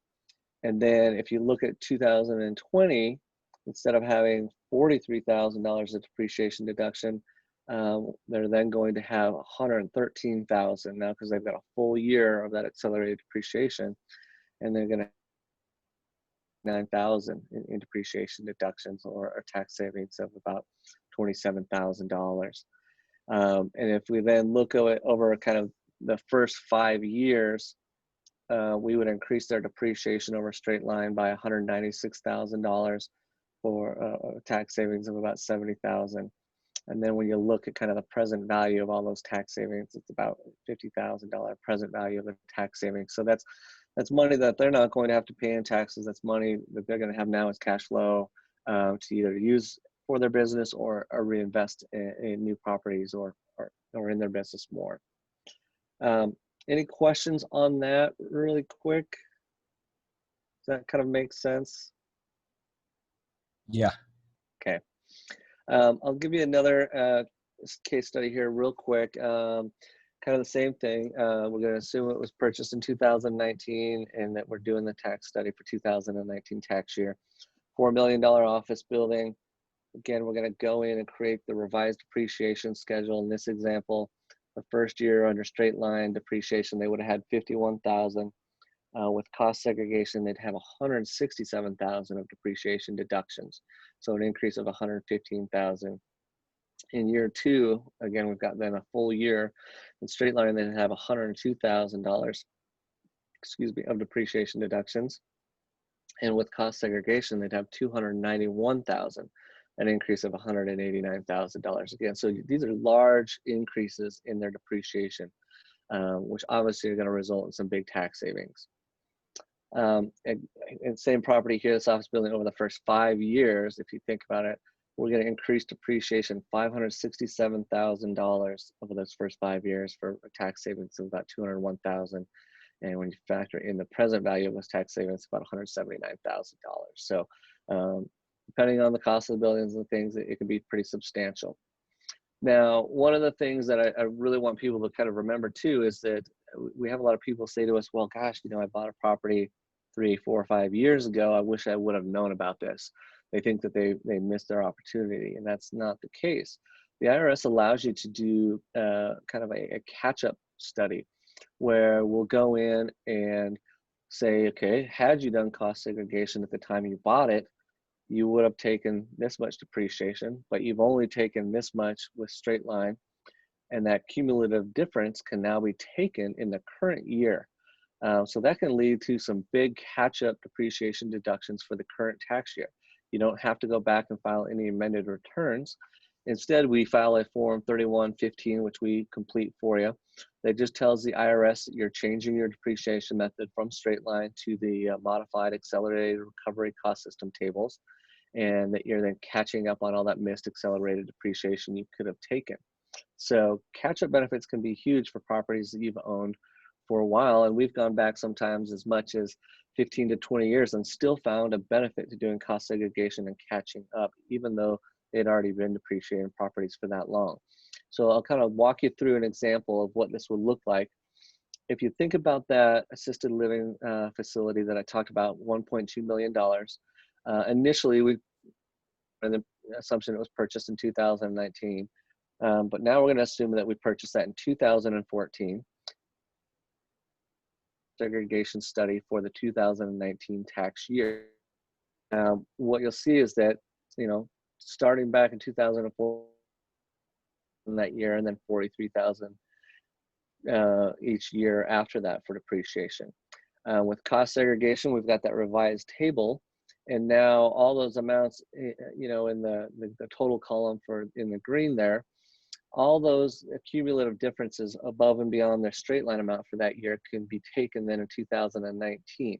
then if you look at 2020, instead of having $43,000 of depreciation deduction, they're then going to have $113,000 now because they've got a full year of that accelerated depreciation, and they're going to $9,000 in depreciation deductions or a tax savings of about $27,000. And if we then look over kind of the first 5 years, we would increase their depreciation over straight line by $196,000 for a tax savings of about $70,000. And then when you look at kind of the present value of all those tax savings, it's about $50,000 present value of the tax savings. So that's money that they're not going to have to pay in taxes. That's money that they're going to have now as cash flow to either use for their business or reinvest in new properties or in their business more. Any questions on that really quick? Does that kind of make sense? Yeah. Okay. I'll give you another case study here real quick. Kind of the same thing. We're going to assume it was purchased in 2019 and that we're doing the tax study for 2019 tax year. $4 million office building. Again, we're going to go in and create the revised depreciation schedule. In this example, the first year under straight line depreciation, they would have had $51,000. With cost segregation, they'd have $167,000 of depreciation deductions. So an increase of $115,000. In year 2, again, we've got then a full year. In straight line, they'd have $102,000, of depreciation deductions. And with cost segregation, they'd have $291,000, an increase of $189,000 again. So these are large increases in their depreciation, which obviously are going to result in some big tax savings. And same property here, this office building over the first 5 years, if you think about it, we're going to increase depreciation $567,000 over those first 5 years for a tax savings of about $201,000. And when you factor in the present value of those tax savings, about $179,000. So depending on the cost of the buildings and things, it can be pretty substantial. Now, one of the things that I really want people to kind of remember too is that we have a lot of people say to us, well, gosh, I bought a property 3, 4, 5 years ago. I wish I would have known about this. They think that they missed their opportunity, and that's not the case. The IRS allows you to do kind of a catch-up study where we'll go in and say, okay, had you done cost segregation at the time you bought it, you would have taken this much depreciation, but you've only taken this much with straight line, and that cumulative difference can now be taken in the current year. So that can lead to some big catch-up depreciation deductions for the current tax year. You don't have to go back and file any amended returns. Instead, we file a Form 3115, which we complete for you. That just tells the IRS that you're changing your depreciation method from straight line to the modified accelerated recovery cost system tables, and that you're then catching up on all that missed accelerated depreciation you could have taken. So catch-up benefits can be huge for properties that you've owned for a while, and we've gone back sometimes as much as 15 to 20 years and still found a benefit to doing cost segregation and catching up, even though they'd already been depreciating properties for that long. So I'll kind of walk you through an example of what this would look like. If you think about that assisted living facility that I talked about, $1.2 million, initially the assumption it was purchased in 2019, but now we're going to assume that we purchased that in 2014. Segregation study for the 2019 tax year. What you'll see is that, starting back in 2004 in that year, and then 43,000 each year after that for depreciation. With cost segregation, we've got that revised table, and now all those amounts, in the total column in the green there, all those cumulative differences above and beyond their straight line amount for that year can be taken then in 2019.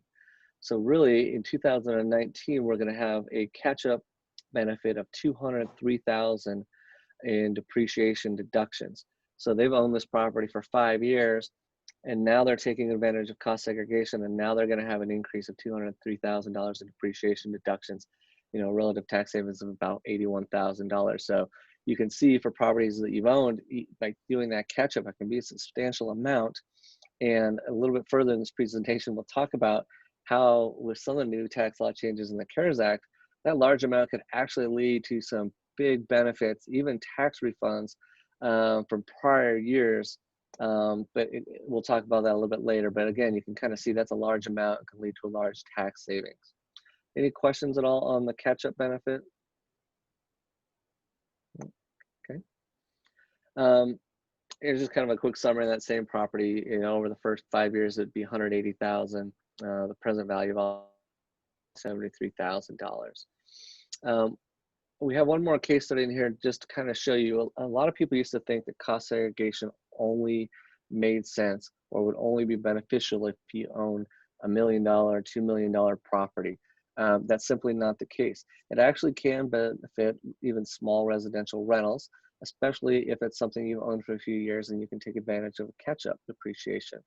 So really in 2019, we're going to have a catch-up benefit of $203,000 in depreciation deductions. So they've owned this property for 5 years, and now they're taking advantage of cost segregation, and now they're going to have an increase of $203,000 in depreciation deductions, relative tax savings of about $81,000. So you can see for properties that you've owned, by doing that catch-up, it can be a substantial amount. And a little bit further in this presentation, we'll talk about how with some of the new tax law changes in the CARES Act, that large amount could actually lead to some big benefits, even tax refunds from prior years. But we'll talk about that a little bit later. But again, you can kind of see that's a large amount and can lead to a large tax savings. Any questions at all on the catch-up benefit? Okay. Here's just kind of a quick summary of that same property. Over the first 5 years, it'd be $180,000. The present value of all $73,000. We have one more case study in here just to kind of show you. A lot of people used to think that cost segregation only made sense or would only be beneficial if you own $1 million, $2 million property. That's simply not the case. It actually can benefit even small residential rentals, especially if it's something you've owned for a few years and you can take advantage of catch-up depreciation.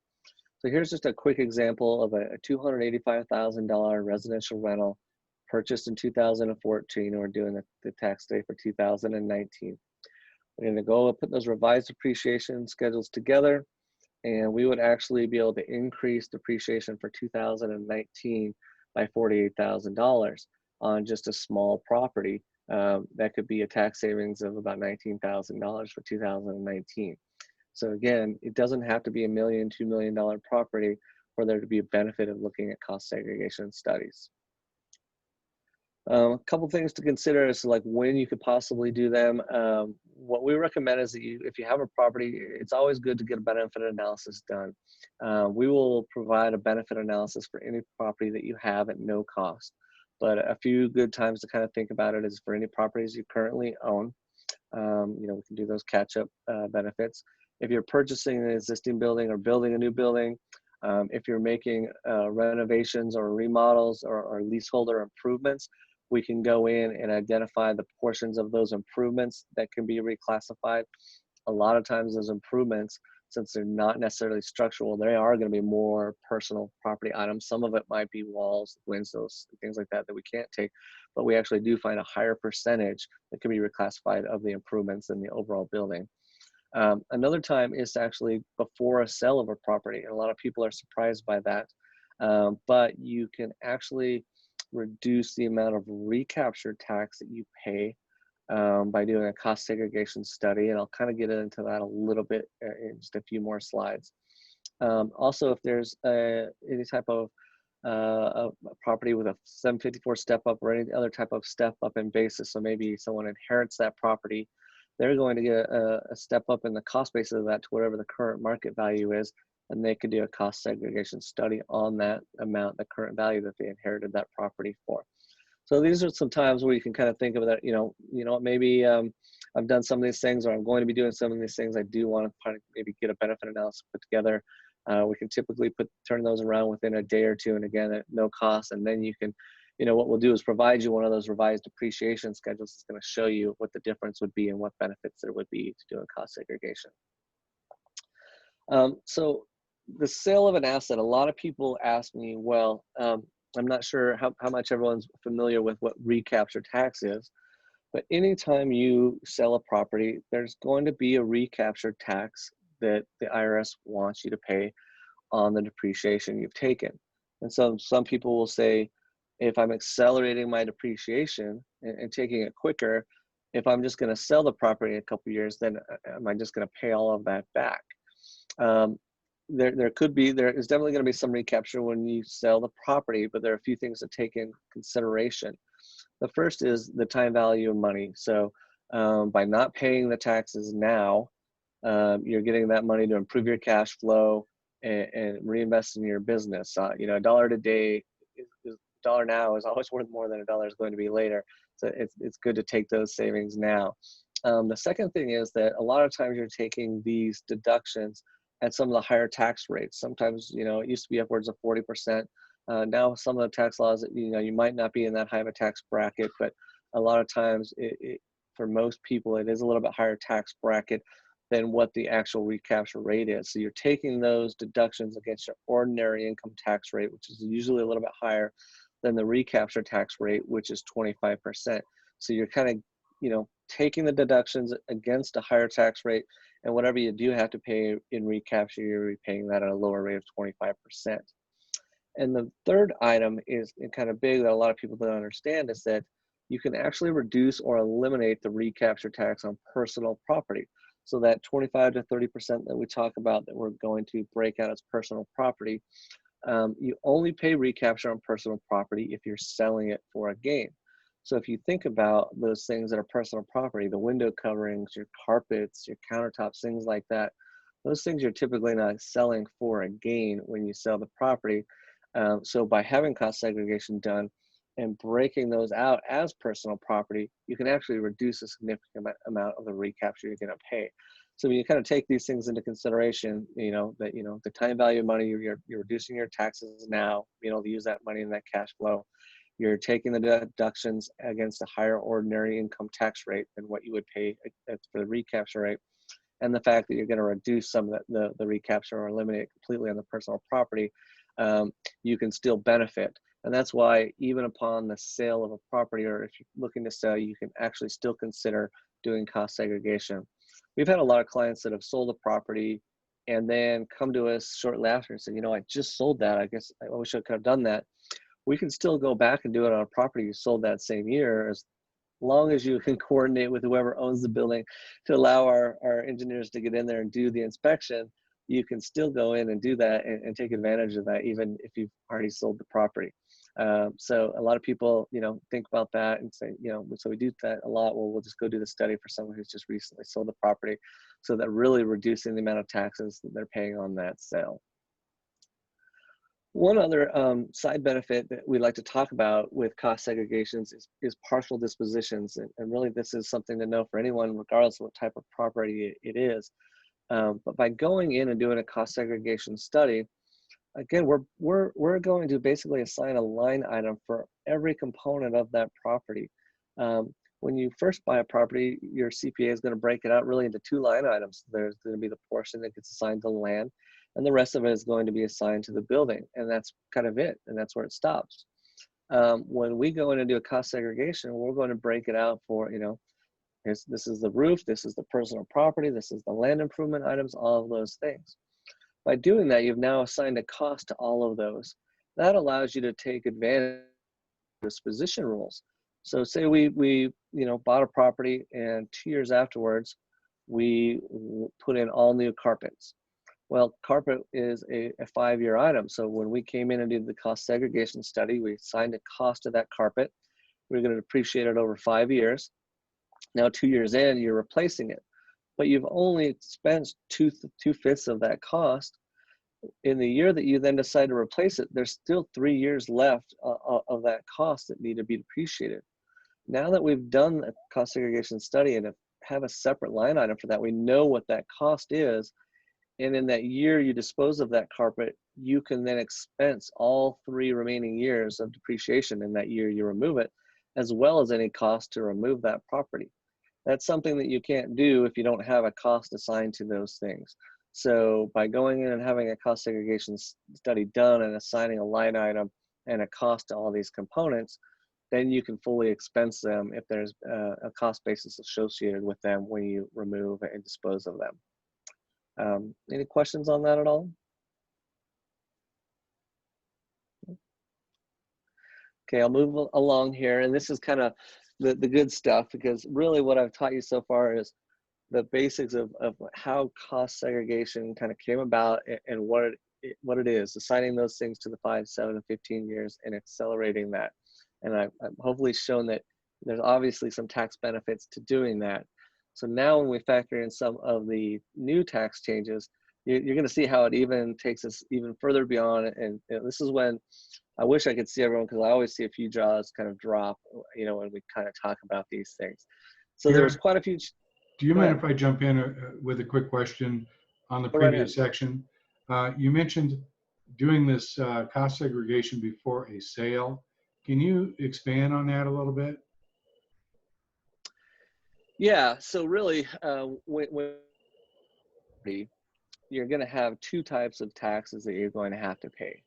So here's just a quick example of a $285,000 residential rental purchased in 2014. We're doing the tax day for 2019. We're going to go put those revised depreciation schedules together, and we would actually be able to increase depreciation for 2019 by $48,000 on just a small property. That could be a tax savings of about $19,000 for 2019. So again, it doesn't have to be $1 million, $2 million property for there to be a benefit of looking at cost segregation studies. A couple things to consider is like when you could possibly do them. What we recommend is that if you have a property, it's always good to get a benefit analysis done. We will provide a benefit analysis for any property that you have at no cost. But a few good times to kind of think about it is for any properties you currently own. We can do those catch-up benefits. If you're purchasing an existing building or building a new building, if you're making renovations or remodels or leaseholder improvements, we can go in and identify the portions of those improvements that can be reclassified. A lot of times those improvements, since they're not necessarily structural, they are going to be more personal property items. Some of it might be walls, windows, things like that we can't take, but we actually do find a higher percentage that can be reclassified of the improvements in the overall building. Another time is actually before a sale of a property, and a lot of people are surprised by that, but you can actually reduce the amount of recapture tax that you pay by doing a cost segregation study, and I'll kind of get into that a little bit in just a few more slides. Also, if there's any type of a property with a 754 step up or any other type of step up in basis, so maybe someone inherits that property, they're going to get a step up in the cost basis of that to whatever the current market value is, and they could do a cost segregation study on that amount, the current value that they inherited that property for. So these are some times where you can kind of think of that, maybe I've done some of these things, or I'm going to be doing some of these things. I do want to kind of maybe get a benefit analysis put together. We can typically turn those around within a day or two, and again, at no cost. And then you can, what we'll do is provide you one of those revised depreciation schedules that's going to show you what the difference would be and what benefits there would be to doing cost segregation. So the sale of an asset, a lot of people ask me, well, I'm not sure how much everyone's familiar with what recapture tax is, but anytime you sell a property, there's going to be a recapture tax that the IRS wants you to pay on the depreciation you've taken. And so some people will say, if I'm accelerating my depreciation and taking it quicker, if I'm just going to sell the property in a couple of years, then am I just going to pay all of that back? There is definitely going to be some recapture when you sell the property, but there are a few things to take in consideration. The first is the time value of money. So by not paying the taxes now, you're getting that money to improve your cash flow and reinvest in your business. A dollar today, dollar now is always worth more than a dollar is going to be later. So it's good to take those savings now. The second thing is that a lot of times you're taking these deductions at some of the higher tax rates. Sometimes, it used to be upwards of 40%. Now some of the tax laws, you might not be in that high of a tax bracket, but a lot of times for most people, it is a little bit higher tax bracket than what the actual recapture rate is. So you're taking those deductions against your ordinary income tax rate, which is usually a little bit higher than the recapture tax rate, which is 25%. So you're kind of, taking the deductions against a higher tax rate, and whatever you do have to pay in recapture, you're repaying that at a lower rate of 25%. And the third item is kind of big that a lot of people don't understand, is that you can actually reduce or eliminate the recapture tax on personal property. So that 25 to 30% that we talk about that we're going to break out as personal property, you only pay recapture on personal property if you're selling it for a gain. So if you think about those things that are personal property, the window coverings, your carpets, your countertops, things like that, those things you're typically not selling for a gain when you sell the property. So by having cost segregation done and breaking those out as personal property, you can actually reduce a significant amount of the recapture you're going to pay. So when you kind of take these things into consideration, the time value of money, you're reducing your taxes now, to use that money in that cash flow. You're taking the deductions against a higher ordinary income tax rate than what you would pay for the recapture rate. And the fact that you're going to reduce some of the recapture or eliminate it completely on the personal property, you can still benefit. And that's why even upon the sale of a property, or if you're looking to sell, you can actually still consider doing cost segregation. We've had a lot of clients that have sold a property and then come to us shortly after and say, I just sold that. I guess I wish I could have done that. We can still go back and do it on a property you sold that same year, as long as you can coordinate with whoever owns the building to allow our engineers to get in there and do the inspection. You can still go in and do that and take advantage of that, even if you've already sold the property. So a lot of people, think about that and say, so we do that a lot. Well, we'll just go do the study for someone who's just recently sold the property, so that really reducing the amount of taxes that they're paying on that sale. One other side benefit that we like to talk about with cost segregations is partial dispositions. And really, this is something to know for anyone, regardless of what type of property it is. But by going in and doing a cost segregation study, again, we're going to basically assign a line item for every component of that property. When you first buy a property, your CPA is going to break it out really into two line items. There's going to be the portion that gets assigned to land, and the rest of it is going to be assigned to the building. And that's kind of it, and that's where it stops. When we go in and do a cost segregation, we're going to break it out for, this is the roof, this is the personal property, this is the land improvement items, all of those things. By doing that, you've now assigned a cost to all of those. That allows you to take advantage of disposition rules. So say we bought a property, and 2 years afterwards, we put in all new carpets. Well, carpet is a 5-year item. So when we came in and did the cost segregation study, we assigned a cost to that carpet. We're going to depreciate it over 5 years. Now 2 years in, you're replacing it, but you've only spent two-fifths of that cost. In the year that you then decide to replace it, there's still 3 years left of that cost that need to be depreciated. Now that we've done a cost segregation study and have a separate line item for that, we know what that cost is. And in that year you dispose of that carpet, you can then expense all 3 remaining years of depreciation in that year you remove it, as well as any cost to remove that property. That's something that you can't do if you don't have a cost assigned to those things. So by going in and having a cost segregation study done and assigning a line item and a cost to all these components, then you can fully expense them if there's a cost basis associated with them when you remove and dispose of them. Any questions on that at all? Okay, I'll move along here, and this is kind of the good stuff, because really what I've taught you so far is the basics of how cost segregation kind of came about and what it is, assigning those things to the 5, 7, and 15 years and accelerating that. And I've hopefully shown that there's obviously some tax benefits to doing that. So now when we factor in some of the new tax changes, you're going to see how it even takes us even further beyond. And this is when I wish I could see everyone, because I always see a few jaws kind of drop, when we kind of talk about these things. So there's quite a few. Do you Go mind ahead. if I jump in with a quick question on the Go right previous section? You mentioned doing this cost segregation before a sale. Can you expand on that a little bit? Yeah, so really, when you're going to have two types of taxes that you're going to have to pay.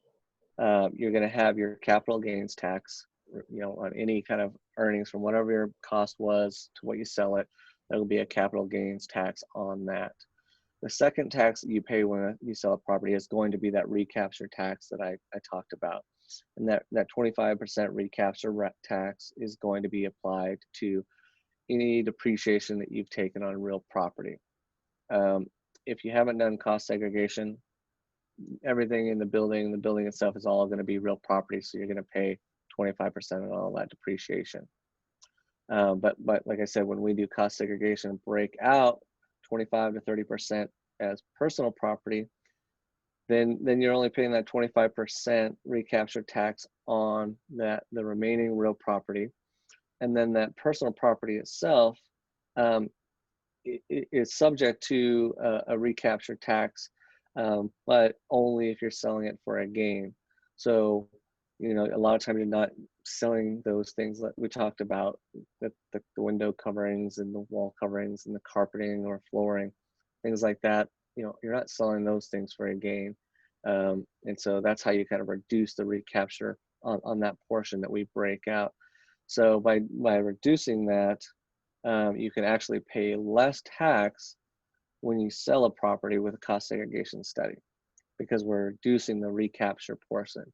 You're going to have your capital gains tax, on any kind of earnings from whatever your cost was to what you sell it. There will be a capital gains tax on that. The second tax that you pay when you sell a property is going to be that recapture tax that I talked about. And that 25% recapture tax is going to be applied to any depreciation that you've taken on real property. If you haven't done cost segregation, everything in the building itself is all going to be real property, so you're going to pay 25% on all that depreciation. But like I said, when we do cost segregation, break out 25 to 30% as personal property, then you're only paying that 25% recapture tax on the remaining real property, and then that personal property itself is subject to a recapture tax, but only if you're selling it for a gain. So, a lot of times you're not selling those things that we talked about, the window coverings and the wall coverings and the carpeting or flooring, things like that. You're not selling those things for a gain. And so that's how you kind of reduce the recapture on that portion that we break out. So by reducing that, you can actually pay less tax when you sell a property with a cost segregation study, because we're reducing the recapture portion.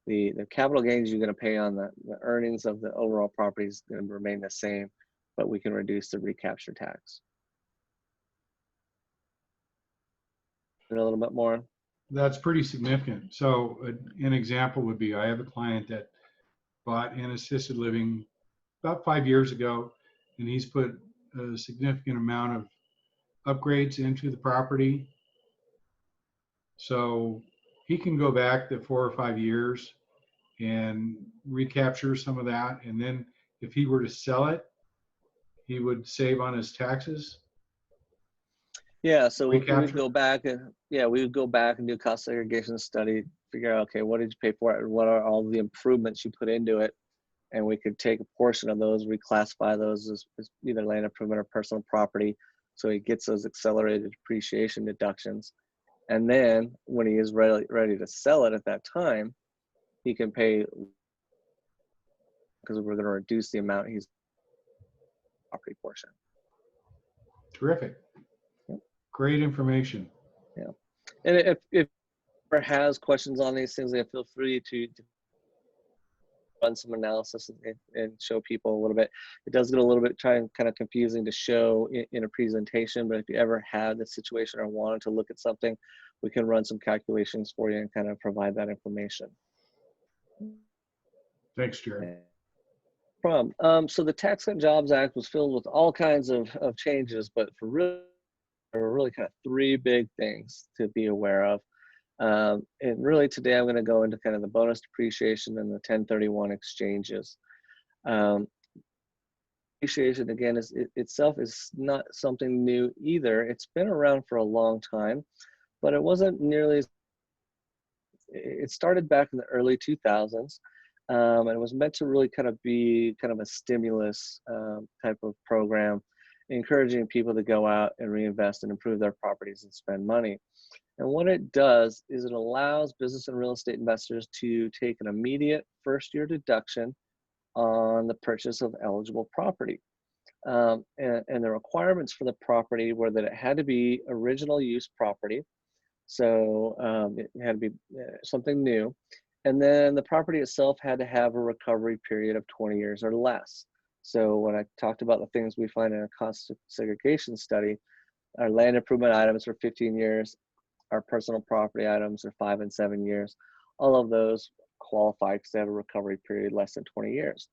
The capital gains you're going to pay on the earnings of the overall property is going to remain the same, but we can reduce the recapture tax. A little bit more. That's pretty significant. So an example would be, I have a client that bought an assisted living about 5 years ago, and he's put a significant amount of upgrades into the property. So he can go back the 4 or 5 years and recapture some of that. And then if he were to sell it, he would save on his taxes. Yeah, so we would Recapture? go back and we would go back and do cost segregation study, figure out, okay, what did you pay for it, and what are all the improvements you put into it, and we could take a portion of those, reclassify those as either land improvement or personal property, so he gets those accelerated depreciation deductions. And then when he is ready to sell it at that time, he can pay, because we're going to reduce the amount he's property portion. Terrific. Yep. Great information. Yeah. And if has questions on these things, then feel free to run some analysis and show people a little bit. It does get a little bit kind of confusing to show in a presentation, but if you ever had the situation or wanted to look at something, we can run some calculations for you and kind of provide that information. Thanks, Jerry. Problem. So the Tax Cut Jobs Act was filled with all kinds of changes, but there were really kind of three big things to be aware of. And really today I'm going to go into kind of the bonus depreciation and the 1031 exchanges. Depreciation, again, itself is not something new either. It's been around for a long time, but it wasn't nearly, it started back in the early 2000s. And it was meant to really kind of be kind of a stimulus type of program, encouraging people to go out and reinvest and improve their properties and spend money. And what it does is it allows business and real estate investors to take an immediate first-year deduction on the purchase of eligible property. And the requirements for the property were that it had to be original use property. So it had to be something new. And then the property itself had to have a recovery period of 20 years or less. So when I talked about the things we find in a cost segregation study, our land improvement items are 15 years, our personal property items are 5 and 7 years. All of those qualify because they have a recovery period less than 20 years.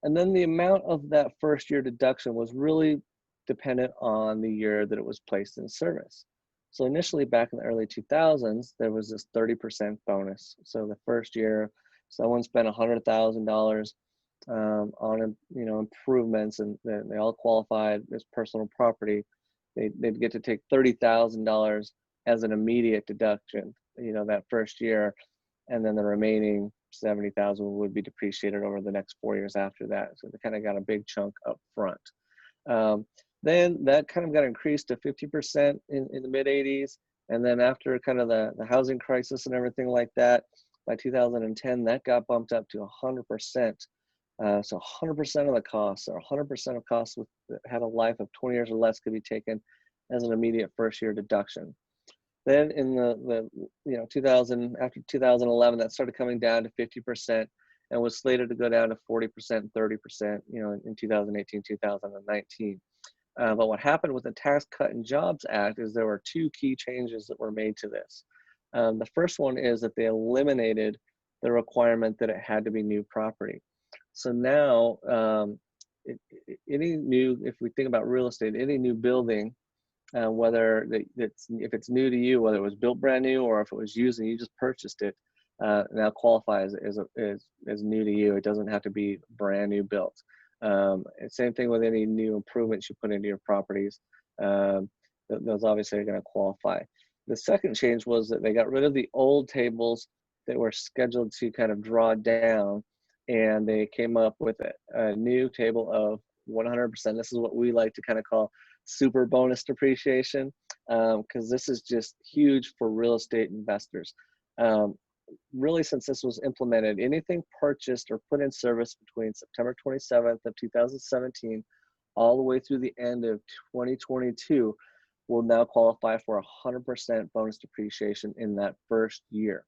And then the amount of that first year deduction was really dependent on the year that it was placed in service. So initially back in the early 2000s, there was this 30% bonus. So the first year, someone spent $100,000 on improvements, and they all qualified as personal property, they'd get to take $30,000 as an immediate deduction, that first year, and then the remaining 70,000 would be depreciated over the next 4 years after that. So they kind of got a big chunk up front. Then that kind of got increased to 50% in the mid 80s. And then after kind of the housing crisis and everything like that, by 2010, that got bumped up to 100%. So 100% of the costs, or 100% of costs that had a life of 20 years or less, could be taken as an immediate first year deduction. Then in the 2000, after 2011, that started coming down to 50% and was slated to go down to 40% and 30%, in 2018, 2019. But what happened with the Tax Cut and Jobs Act is there were two key changes that were made to this. The first one is that they eliminated the requirement that it had to be new property. So now, if we think about real estate, any new building, whether if it's new to you, whether it was built brand new or if it was used and you just purchased it, now qualifies as new to you. It doesn't have to be brand new built. Same thing with any new improvements you put into your properties. Those obviously are going to qualify. The second change was that they got rid of the old tables that were scheduled to kind of draw down, and they came up with a new table of 100%. This is what we like to kind of call super bonus depreciation, because this is just huge for real estate investors. Really, since this was implemented, anything purchased or put in service between September 27th of 2017 all the way through the end of 2022 will now qualify for 100% bonus depreciation in that first year.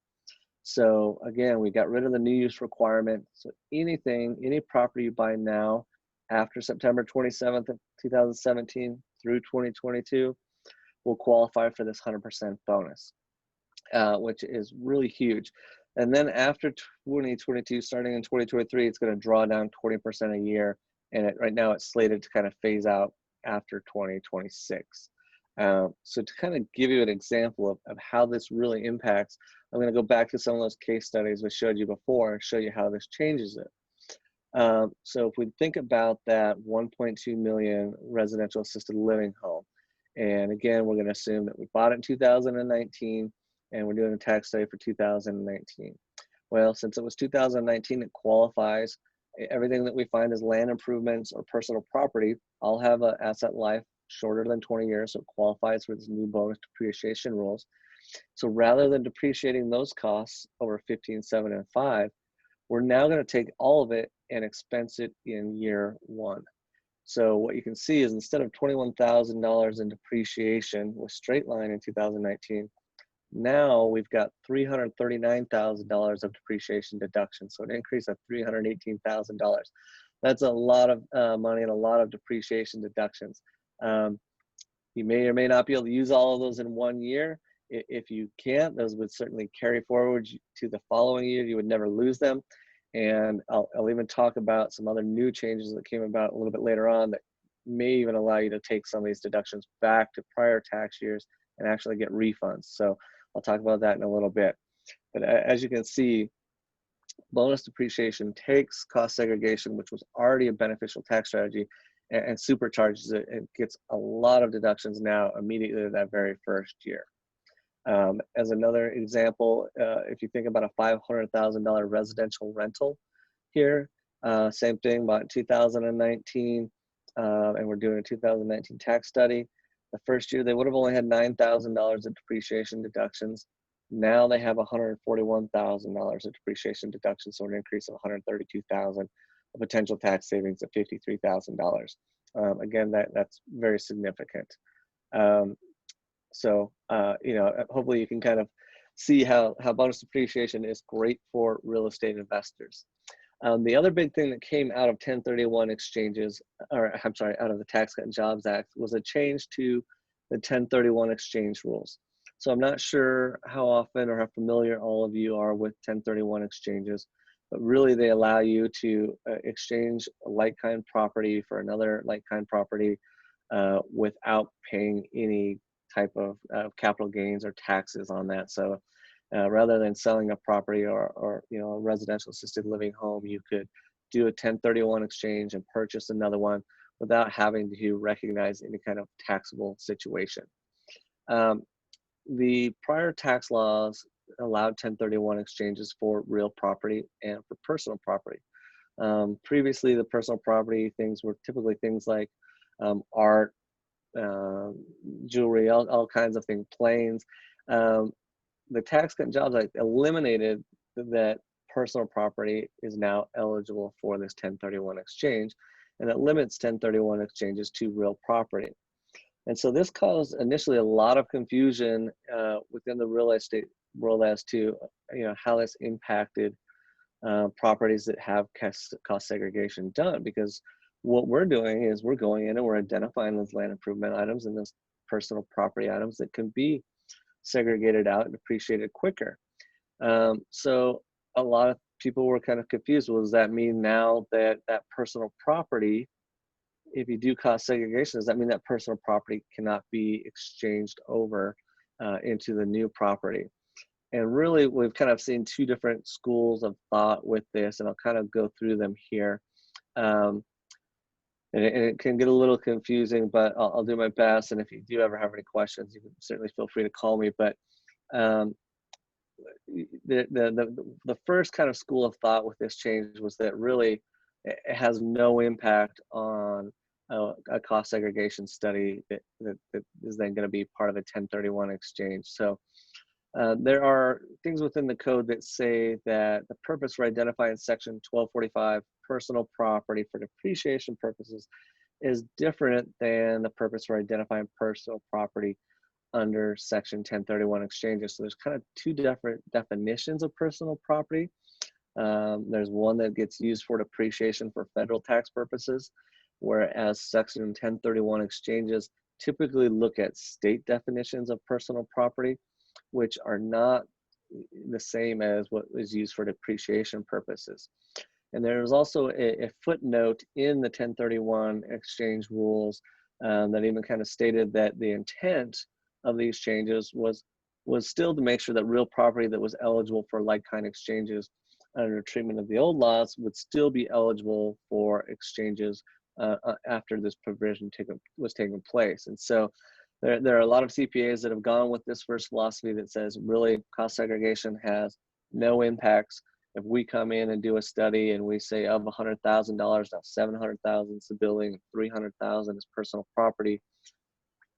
So again, we got rid of the new use requirement. So any property you buy now after September 27th of 2017 through 2022 will qualify for this 100% bonus, which is really huge. And then after 2022, starting in 2023, it's going to draw down 20% a year. And right now it's slated to kind of phase out after 2026. So to kind of give you an example of how this really impacts, I'm going to go back to some of those case studies we showed you before and show you how this changes it. So if we think about that 1.2 million residential assisted living home, and again, we're going to assume that we bought it in 2019 and we're doing a tax study for 2019. Well, since it was 2019, it qualifies. Everything that we find as land improvements or personal property, all have an asset life shorter than 20 years, so it qualifies for these new bonus depreciation rules. So rather than depreciating those costs over 15, 7, and 5, we're now going to take all of it and expense it in year one. So what you can see is instead of $21,000 in depreciation with straight line in 2019, now we've got $339,000 of depreciation deduction. So an increase of $318,000. That's a lot of money and a lot of depreciation deductions. You may or may not be able to use all of those in 1 year. If you can't, those would certainly carry forward to the following year. You would never lose them. And I'll even talk about some other new changes that came about a little bit later on that may even allow you to take some of these deductions back to prior tax years and actually get refunds. So I'll talk about that in a little bit. But as you can see, bonus depreciation takes cost segregation, which was already a beneficial tax strategy, and supercharges it and gets a lot of deductions now immediately that very first year. As another example, if you think about a $500,000 residential rental here, same thing, about 2019, and we're doing a 2019 tax study. The first year, they would have only had $9,000 of depreciation deductions. Now they have $141,000 of depreciation deductions, so an increase of $132,000, a potential tax savings of $53,000. Again, that's very significant. Hopefully you can kind of see how bonus depreciation is great for real estate investors. The other big thing that came out of 1031 exchanges, or I'm sorry, out of the Tax Cut and Jobs Act, was a change to the 1031 exchange rules. So I'm not sure how often or how familiar all of you are with 1031 exchanges, but really they allow you to exchange a like-kind property for another like-kind property without paying any type of capital gains or taxes on that. So rather than selling a property or a residential assisted living home, you could do a 1031 exchange and purchase another one without having to recognize any kind of taxable situation. The prior tax laws allowed 1031 exchanges for real property and for personal property. Previously, the personal property things were typically things like art, jewelry, all kinds of things, planes. The Tax Cut and Jobs Act eliminated that personal property is now eligible for this 1031 exchange, and it limits 1031 exchanges to real property. And so this caused initially a lot of confusion within the real estate world as to how this impacted properties that have cost segregation done, because what we're doing is we're going in and we're identifying those land improvement items and those personal property items that can be segregated out and appreciated quicker. So a lot of people were kind of confused. Well, does that mean now that that personal property, if you do cost segregation, does that mean that personal property cannot be exchanged over into the new property? And really, we've kind of seen two different schools of thought with this, and I'll kind of go through them here. And it can get a little confusing, but I'll do my best. And if you do ever have any questions, you can certainly feel free to call me. But the first kind of school of thought with this change was that really it has no impact on a cost segregation study that is then going to be part of a 1031 exchange. So there are things within the code that say that the purpose for identifying Section 1245 personal property for depreciation purposes is different than the purpose for identifying personal property under Section 1031 exchanges. So there's kind of two different definitions of personal property. There's one that gets used for depreciation for federal tax purposes, whereas Section 1031 exchanges typically look at state definitions of personal property, which are not the same as what is used for depreciation purposes. And there's also a footnote in the 1031 exchange rules that even kind of stated that the intent of these changes was still to make sure that real property that was eligible for like-kind exchanges under treatment of the old laws would still be eligible for exchanges after this provision was taking place. And so there are a lot of CPAs that have gone with this first philosophy that says really cost segregation has no impacts. If we come in and do a study and we say of $100,000, now $700,000 is the building, $300,000 is personal property,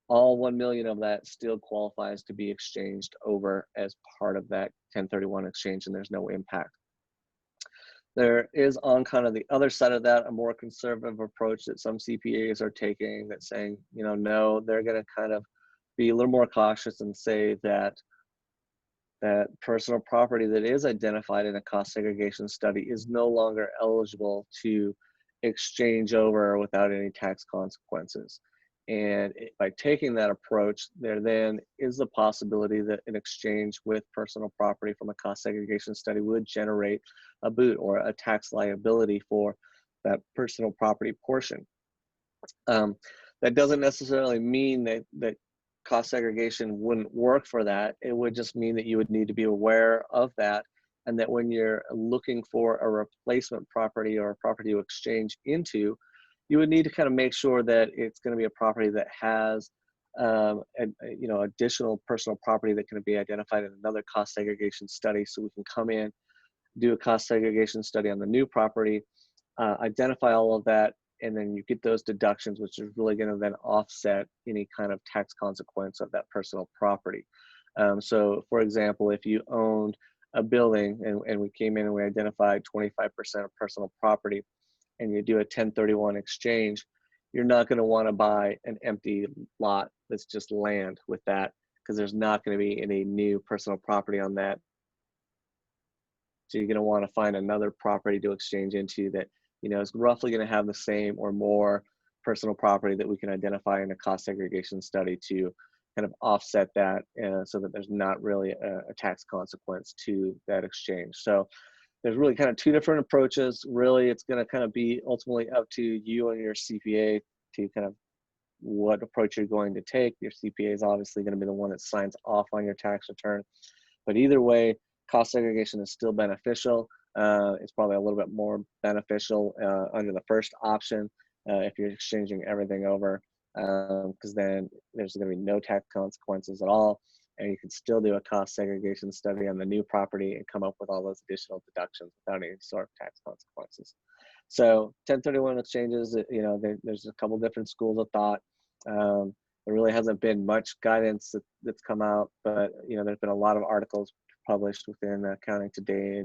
all 1 million of that still qualifies to be exchanged over as part of that 1031 exchange, and there's no impact. There is on kind of the other side of that a more conservative approach that some CPAs are taking that's saying, no, they're going to kind of be a little more cautious and say that personal property that is identified in a cost segregation study is no longer eligible to exchange over without any tax consequences. And by taking that approach, there then is the possibility that an exchange with personal property from a cost segregation study would generate a boot or a tax liability for that personal property portion. That doesn't necessarily mean that cost segregation wouldn't work for that. It would just mean that you would need to be aware of that, and that when you're looking for a replacement property or a property to exchange into, you would need to kind of make sure that it's going to be a property that has additional personal property that can be identified in another cost segregation study. So we can come in, do a cost segregation study on the new property, identify all of that, and then you get those deductions, which is really going to then offset any kind of tax consequence of that personal property. So for example, if you owned a building and we came in and we identified 25% of personal property, and you do a 1031 exchange, you're not going to want to buy an empty lot that's just land with that, because there's not going to be any new personal property on that. So you're going to want to find another property to exchange into that is roughly going to have the same or more personal property that we can identify in a cost segregation study to kind of offset that, so that there's not really a tax consequence to that exchange. So there's really kind of two different approaches. Really, it's going to kind of be ultimately up to you and your CPA to kind of what approach you're going to take. Your CPA is obviously going to be the one that signs off on your tax return. But either way, cost segregation is still beneficial. It's probably a little bit more beneficial under the first option if you're exchanging everything over, because then there's going to be no tax consequences at all, and you can still do a cost segregation study on the new property and come up with all those additional deductions without any sort of tax consequences. So 1031 exchanges, there's a couple different schools of thought. There really hasn't been much guidance that's come out, but there's been a lot of articles published within Accounting Today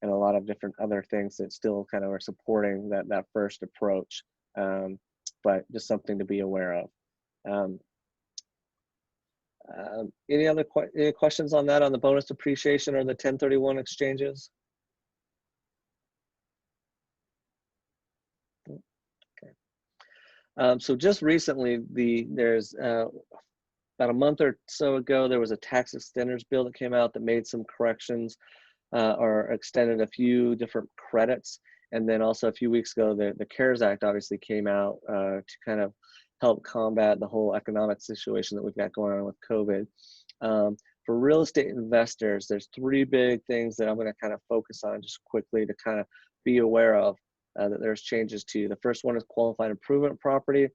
and a lot of different other things that still kind of are supporting that first approach, but just something to be aware of. Any other any questions on that, on the bonus depreciation or the 1031 exchanges? Okay. So just recently, there's about a month or so ago, there was a tax extenders bill that came out that made some corrections or extended a few different credits. And then also a few weeks ago, the CARES Act obviously came out to kind of help combat the whole economic situation that we've got going on with COVID. For real estate investors, there's three big things that I'm going to kind of focus on just quickly to kind of be aware of that there's changes to. The first one is qualified improvement property.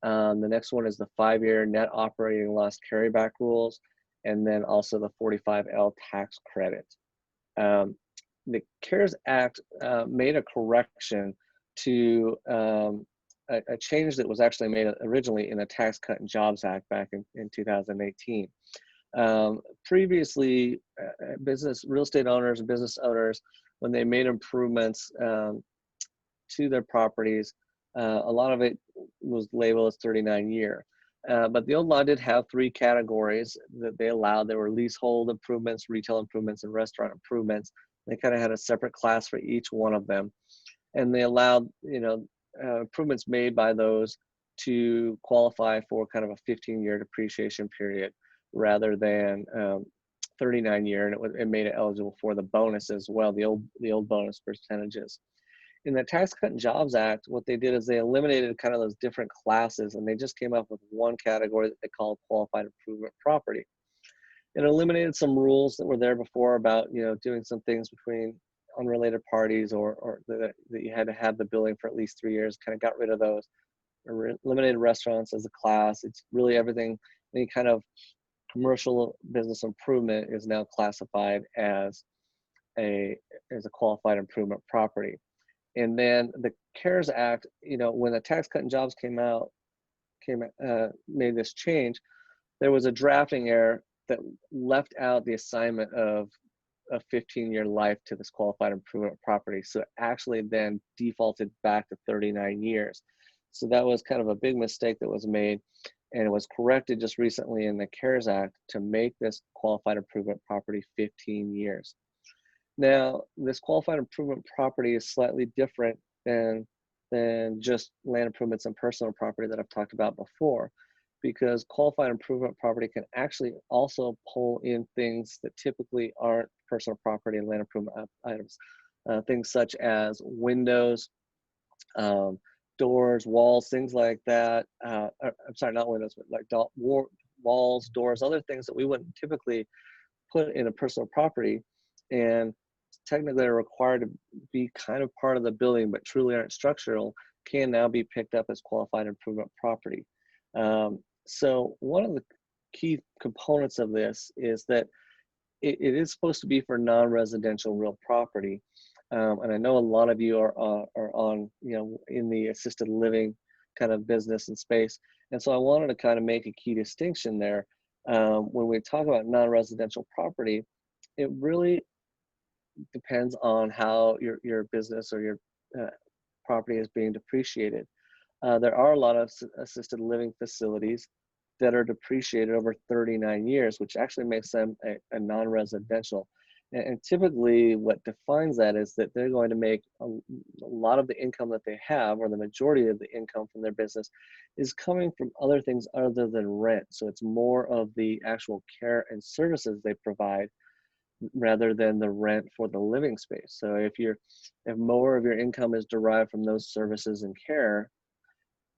The next one is the 5-year net operating loss carryback rules, and then also the 45L tax credit. The CARES Act made a correction to a change that was actually made originally in the Tax Cut and Jobs Act back in 2018. Previously, real estate owners and business owners, when they made improvements to their properties, a lot of it was labeled as 39-year. But the old law did have 3 categories that they allowed. There were leasehold improvements, retail improvements, and restaurant improvements. They kind of had a separate class for each one of them. And they allowed, improvements made by those to qualify for kind of a 15-year depreciation period rather than 39-year. And it made it eligible for the bonus as well, the old bonus percentages. In the Tax Cut and Jobs Act, what they did is they eliminated kind of those different classes, and they just came up with one category that they call qualified improvement property. It eliminated some rules that were there before about, doing some things between unrelated parties or that you had to have the building for at least 3 years, kind of got rid of those. Eliminated restaurants as a class. It's really everything, any kind of commercial business improvement is now classified as a qualified improvement property. And then the CARES Act, when the Tax Cut and Jobs made this change, there was a drafting error that left out the assignment of a 15-year life to this qualified improvement property. So it actually then defaulted back to 39 years. So that was kind of a big mistake that was made, and it was corrected just recently in the CARES Act to make this qualified improvement property 15 years. Now, this qualified improvement property is slightly different than just land improvements and personal property that I've talked about before, because qualified improvement property can actually also pull in things that typically aren't personal property and land improvement items. Things such as windows, doors, walls, things like that. I'm sorry, not windows, but like walls, doors, other things that we wouldn't typically put in a personal property, and technically are required to be kind of part of the building but truly aren't structural, can now be picked up as qualified improvement property. So one of the key components of this is that it is supposed to be for non-residential real property. And I know a lot of you are on, in the assisted living kind of business and space. And so I wanted to kind of make a key distinction there. When we talk about non-residential property, it really depends on how your business or your property is being depreciated. There are a lot of assisted living facilities that are depreciated over 39 years, which actually makes them a non-residential. And typically what defines that is that they're going to make a lot of the income that they have, or the majority of the income from their business, is coming from other things other than rent. So it's more of the actual care and services they provide rather than the rent for the living space. So if more of your income is derived from those services and care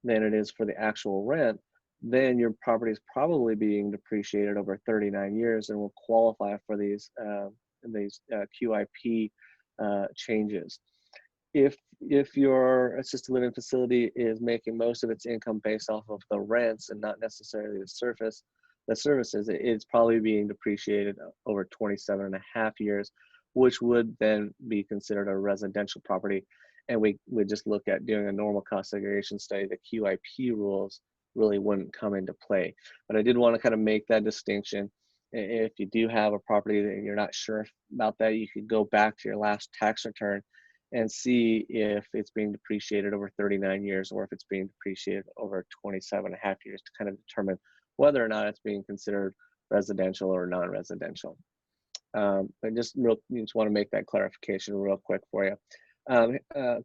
than it is for the actual rent, then your property is probably being depreciated over 39 years and will qualify for these QIP changes. If your assisted living facility is making most of its income based off of the rents and not necessarily the services, it's probably being depreciated over 27 and a half years, which would then be considered a residential property. And we would just look at doing a normal cost segregation study. The QIP rules really wouldn't come into play. But I did want to kind of make that distinction. If you do have a property that you're not sure about that, you could go back to your last tax return and see if it's being depreciated over 39 years or if it's being depreciated over 27 and a half years to kind of determine whether or not it's being considered residential or non-residential. I just want to make that clarification real quick for you.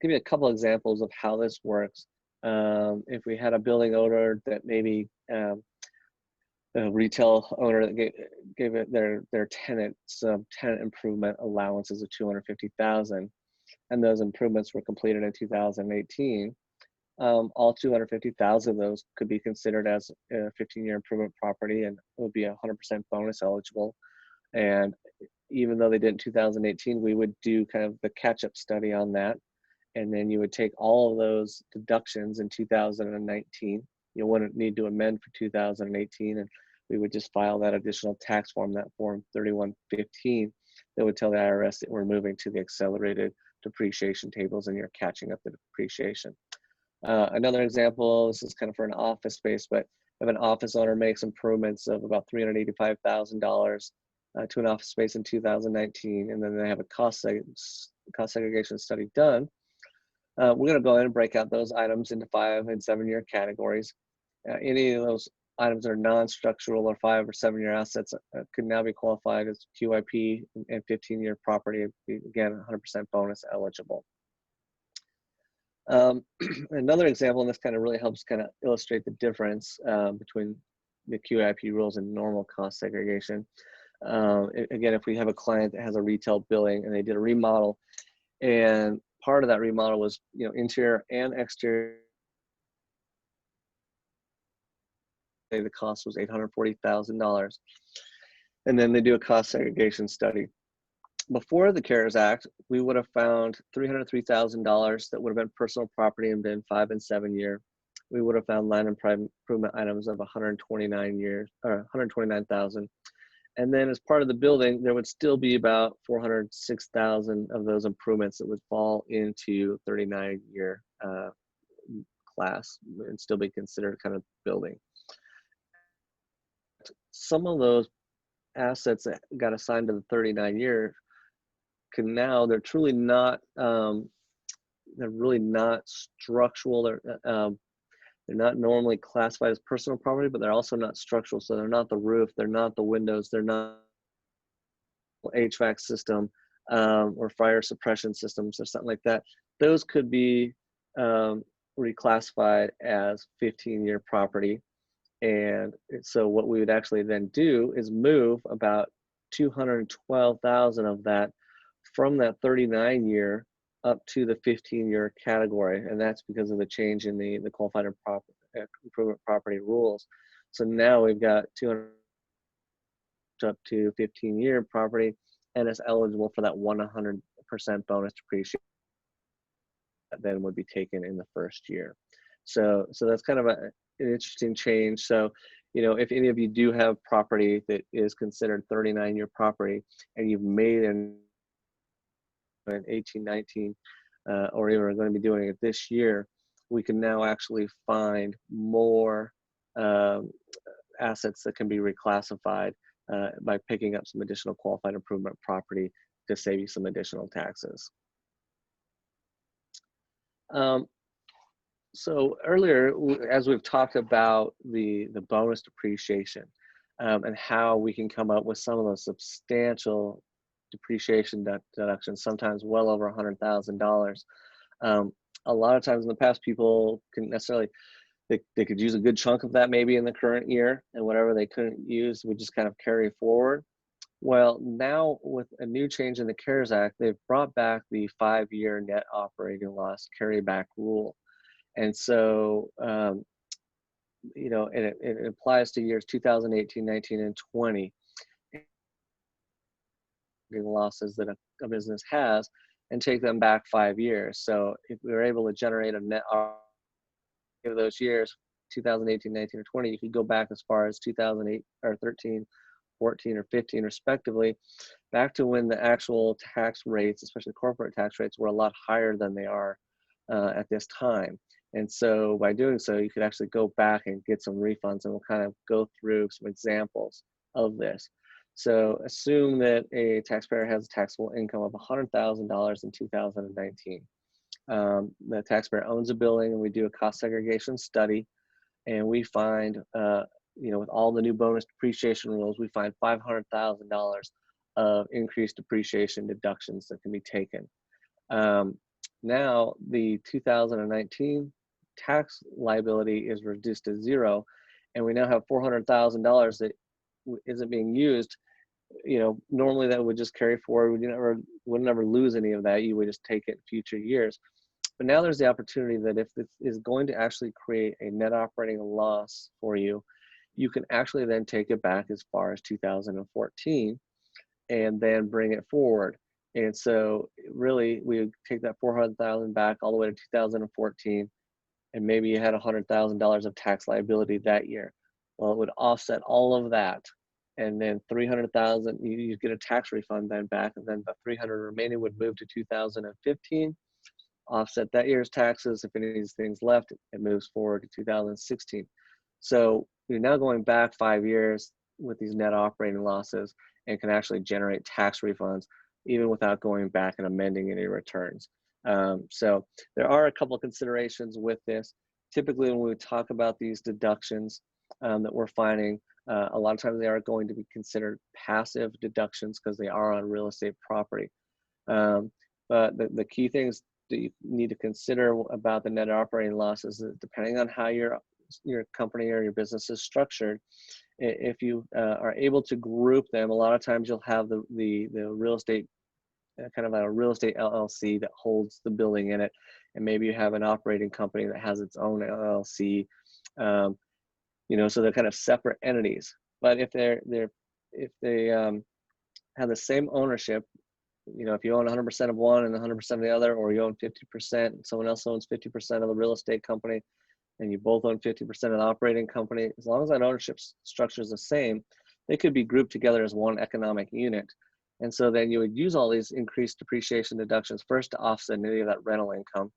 Give you a couple examples of how this works. If we had a building owner that maybe a retail owner that gave it their tenant some tenant improvement allowances of $250,000, and those improvements were completed in 2018, all 250,000 of those could be considered as a 15-year improvement property, and it would be 100% bonus eligible. And even though they did in 2018, we would do kind of the catch-up study on that, and then you would take all of those deductions in 2019. You wouldn't need to amend for 2018, and we would just file that additional tax form, that form 3115, that would tell the IRS that we're moving to the accelerated depreciation tables and you're catching up the depreciation. Another example, this is kind of for an office space, but if an office owner makes improvements of about $385,000 to an office space in 2019, and then they have a cost segregation study done, we're going to go ahead and break out those items into 5 and 7 year categories. Any of those items that are non-structural or 5 or 7 year assets could now be qualified as QIP and 15-year property, again, 100% bonus eligible. Another example, and this kind of really helps kind of illustrate the difference between the QIP rules and normal cost segregation. Again, if we have a client that has a retail building and they did a remodel, and part of that remodel was, interior and exterior, the cost was $840,000, and then they do a cost segregation study. Before the CARES Act, we would have found $303,000 that would have been personal property and been 5 and 7 year. We would have found land improvement items of $129,000, and then as part of the building, there would still be about $406,000 of those improvements that would fall into 39-year class and still be considered kind of building. Some of those assets that got assigned to the 39-year can now, they're truly not, they're really not structural. They're not normally classified as personal property, but they're also not structural. So they're not the roof, they're not the windows, they're not HVAC system or fire suppression systems or something like that. Those could be reclassified as 15-year property. And so what we would actually then do is move about 212,000 of that from that 39-year up to the 15-year category. And that's because of the change in the qualified improvement property rules. So now we've got 200 up to 15-year property, and it's eligible for that 100% bonus depreciation that then would be taken in the first year. So that's kind of an interesting change. So, if any of you do have property that is considered 39-year property and you've made an 18, 19, or even are going to be doing it this year, we can now actually find more assets that can be reclassified by picking up some additional qualified improvement property to save you some additional taxes. So earlier, as we've talked about the bonus depreciation and how we can come up with some of those substantial depreciation deductions, sometimes well over $100,000. A lot of times in the past, people couldn't necessarily, they could use a good chunk of that maybe in the current year, and whatever they couldn't use, we just kind of carry forward. Well, now with a new change in the CARES Act, they've brought back the 5-year net operating loss carryback rule. And so, it applies to years 2018, 19, and 20. Losses that a business has, and take them back 5 years. So if we were able to generate a net of those years, 2018, 19, or 20, you could go back as far as 2008 or 13, 14, or 15, respectively, back to when the actual tax rates, especially corporate tax rates, were a lot higher than they are at this time. And so by doing so, you could actually go back and get some refunds, and we'll kind of go through some examples of this. So assume that a taxpayer has a taxable income of $100,000 in 2019. The taxpayer owns a building, and we do a cost segregation study, and we find, with all the new bonus depreciation rules, we find $500,000 of increased depreciation deductions that can be taken. Now the 2019 tax liability is reduced to zero, and we now have $400,000 that isn't being used. Normally that would just carry forward. Would never lose any of that. You would just take it in future years. But now there's the opportunity that if this is going to actually create a net operating loss for you, you can actually then take it back as far as 2014 and then bring it forward. And so really we would take that 400,000 back all the way to 2014, and maybe you had $100,000 of tax liability that year. Well, it would offset all of that, and then 300,000, you get a tax refund then back, and then the 300 remaining would move to 2015, offset that year's taxes. If any of these things left, it moves forward to 2016. So you're now going back 5 years with these net operating losses and can actually generate tax refunds even without going back and amending any returns. So there are a couple of considerations with this. Typically when we talk about these deductions that we're finding, a lot of times they are going to be considered passive deductions because they are on real estate property. But the key things that you need to consider about the net operating losses is depending on how your company or your business is structured. If you are able to group them, a lot of times you'll have the real estate, kind of a real estate LLC that holds the building in it, and maybe you have an operating company that has its own LLC. So they're kind of separate entities. But if they have the same ownership, if you own 100% of one and 100% of the other, or you own 50%, and someone else owns 50% of the real estate company, and you both own 50% of the operating company, as long as that ownership structure is the same, they could be grouped together as one economic unit. And so then you would use all these increased depreciation deductions first to offset any of that rental income.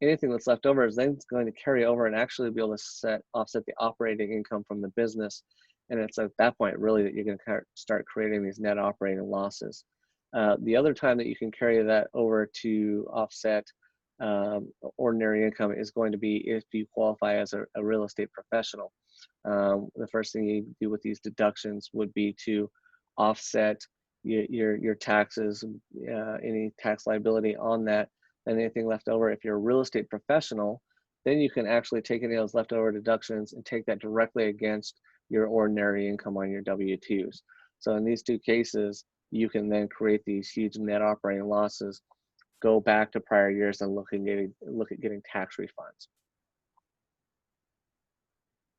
Anything that's left over is then going to carry over and actually be able to offset the operating income from the business. And it's at that point really that you're going to start creating these net operating losses. The other time that you can carry that over to offset ordinary income is going to be if you qualify as a real estate professional. The first thing you do with these deductions would be to offset your taxes, any tax liability on that, and anything left over. If you're a real estate professional, then you can actually take any of those leftover deductions and take that directly against your ordinary income on your W-2s. So in these two cases, you can then create these huge net operating losses, go back to prior years and look at getting tax refunds.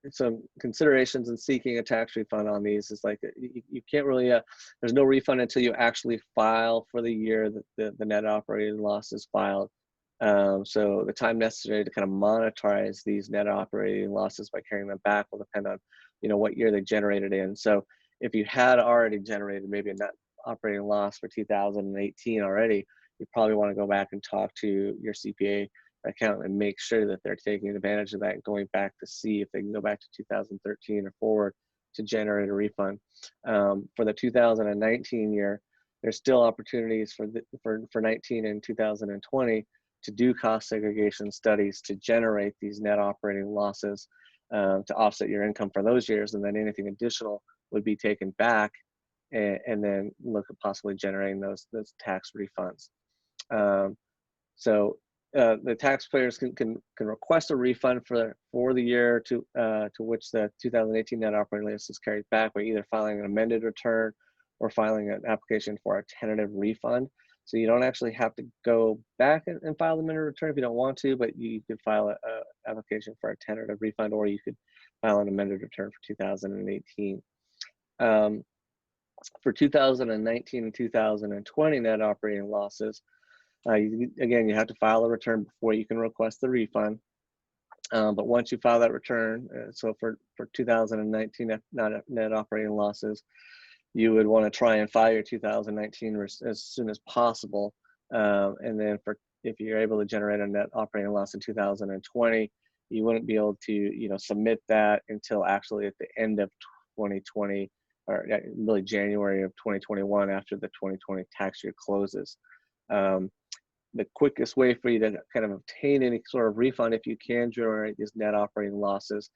Some considerations in seeking a tax refund on these is like you can't really, there's no refund until you actually file for the year that the net operating loss is filed. So the time necessary to kind of monetize these net operating losses by carrying them back will depend on, what year they generated in. So if you had already generated maybe a net operating loss for 2018 already, you probably want to go back and talk to your CPA accountant and make sure that they're taking advantage of that and going back to see if they can go back to 2013 or forward to generate a refund. For the 2019 year, there's still opportunities for 19 and 2020 to do cost segregation studies to generate these net operating losses to offset your income for those years, and then anything additional would be taken back and then look at possibly generating those tax refunds. So the taxpayers can request a refund for the year to which the 2018 net operating loss is carried back by either filing an amended return or filing an application for a tentative refund. So you don't actually have to go back and file the amended return if you don't want to, but you could file an application for a tentative refund, or you could file an amended return for 2018. For 2019 and 2020 net operating losses, Again, you have to file a return before you can request the refund. But once you file that return, so for 2019 net operating losses, you would want to try and file your 2019 as soon as possible. And then if you're able to generate a net operating loss in 2020, you wouldn't be able to submit that until actually at the end of 2020, or really January of 2021, after the 2020 tax year closes. The quickest way for you to kind of obtain any sort of refund, if you can generate these net operating losses,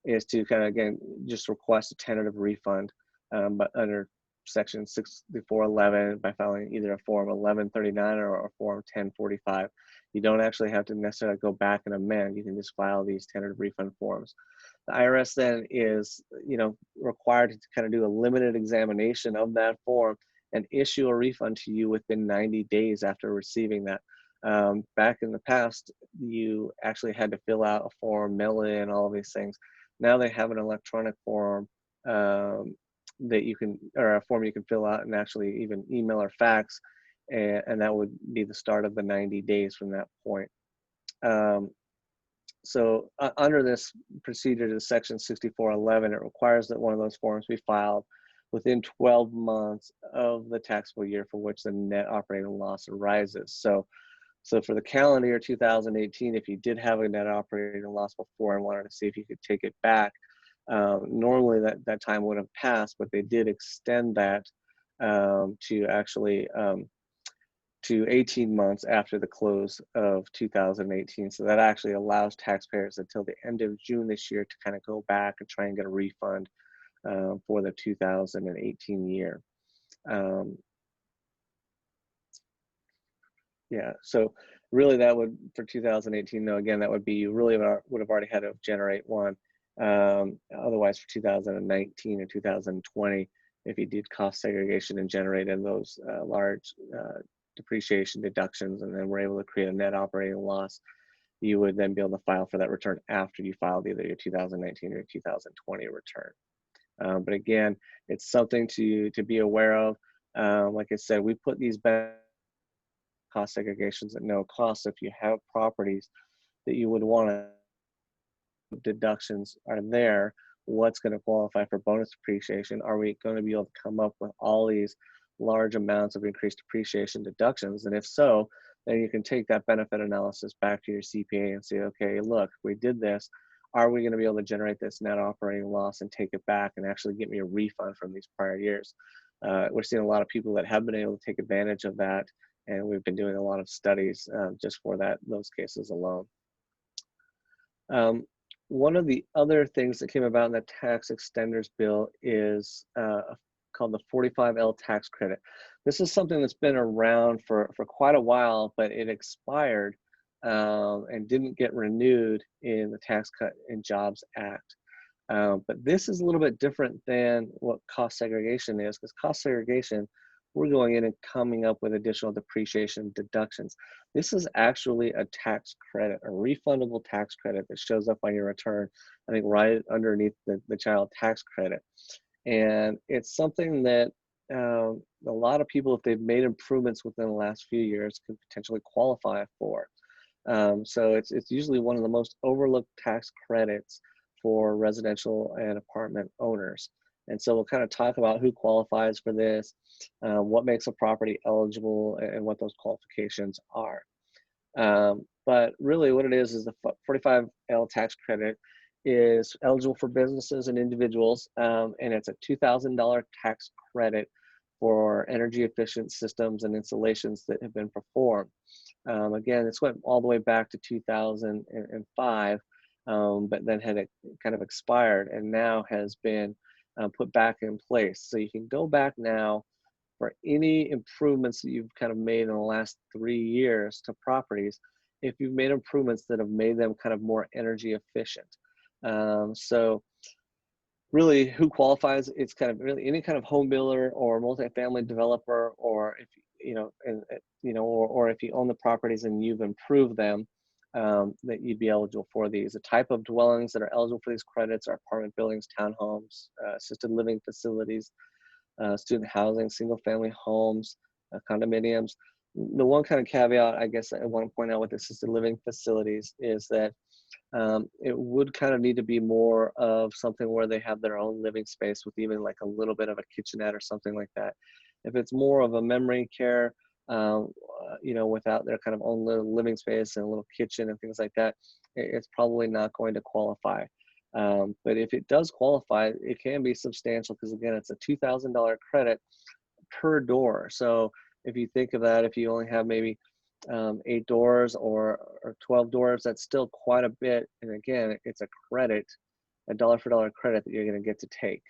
is to kind of, again, just request a tentative refund, but under section 6411 by filing either a form 1139 or a form 1045. You don't actually have to necessarily go back and amend. You can just file these tentative refund forms. The IRS then is, required to kind of do a limited examination of that form and issue a refund to you within 90 days after receiving that. Back in the past, you actually had to fill out a form, mail it in, all of these things. Now they have an electronic form that you can, or a form you can fill out and actually even email or fax, and that would be the start of the 90 days from that point. So under this procedure to section 6411, it requires that one of those forms be filed within 12 months of the taxable year for which the net operating loss arises. So for the calendar year 2018, if you did have a net operating loss before and wanted to see if you could take it back, normally that time would have passed, but they did extend that to actually to 18 months after the close of 2018. So that actually allows taxpayers until the end of June this year to kind of go back and try and get a refund for the 2018 year. Yeah, so really that would, for 2018, though, again, that would be, you really would have already had to generate one. Otherwise, for 2019 and 2020, if you did cost segregation and generated those large depreciation deductions, and then were able to create a net operating loss, you would then be able to file for that return after you filed either your 2019 or 2020 return. But again, it's something to be aware of. Like I said, we put these cost segregations at no cost. If you have properties that you would want to, deductions are there, what's going to qualify for bonus depreciation? Are we going to be able to come up with all these large amounts of increased depreciation deductions? And if so, then you can take that benefit analysis back to your CPA and say, okay, look, we did this. Are we going to be able to generate this net operating loss and take it back and actually get me a refund from these prior years? We're seeing a lot of people that have been able to take advantage of that, and we've been doing a lot of studies just for those cases alone. One of the other things that came about in the tax extenders bill is called the 45L tax credit. This is something that's been around for quite a while, but it expired and didn't get renewed in the Tax Cut and Jobs Act. But this is a little bit different than what cost segregation is, because cost segregation, we're going in and coming up with additional depreciation deductions. This is actually a tax credit, a refundable tax credit that shows up on your return, I think right underneath the child tax credit. And it's something that a lot of people, if they've made improvements within the last few years, could potentially qualify for. So it's usually one of the most overlooked tax credits for residential and apartment owners. And so we'll kind of talk about who qualifies for this, what makes a property eligible, and what those qualifications are. But really what it is the 45L tax credit is eligible for businesses and individuals, and it's a $2,000 tax credit for energy efficient systems and installations that have been performed. Again, this went all the way back to 2005, but then had kind of expired and now has been put back in place. So you can go back now for any improvements that you've kind of made in the last 3 years to properties, if you've made improvements that have made them kind of more energy efficient. So really who qualifies, it's kind of really any kind of home builder or multifamily developer, or if or if you own the properties and you've improved them, that you'd be eligible for these. The type of dwellings that are eligible for these credits are apartment buildings, townhomes, assisted living facilities, student housing, single family homes, condominiums. The one kind of caveat I guess I want to point out with assisted living facilities is that it would kind of need to be more of something where they have their own living space with even like a little bit of a kitchenette or something like that. If it's more of a memory care, without their kind of own little living space and a little kitchen and things like that, it's probably not going to qualify. But if it does qualify, it can be substantial because again, it's a $2,000 credit per door. So if you think of that, if you only have maybe 8 doors or 12 doors, that's still quite a bit. And again, it's a credit, a dollar for dollar credit that you're going to get to take.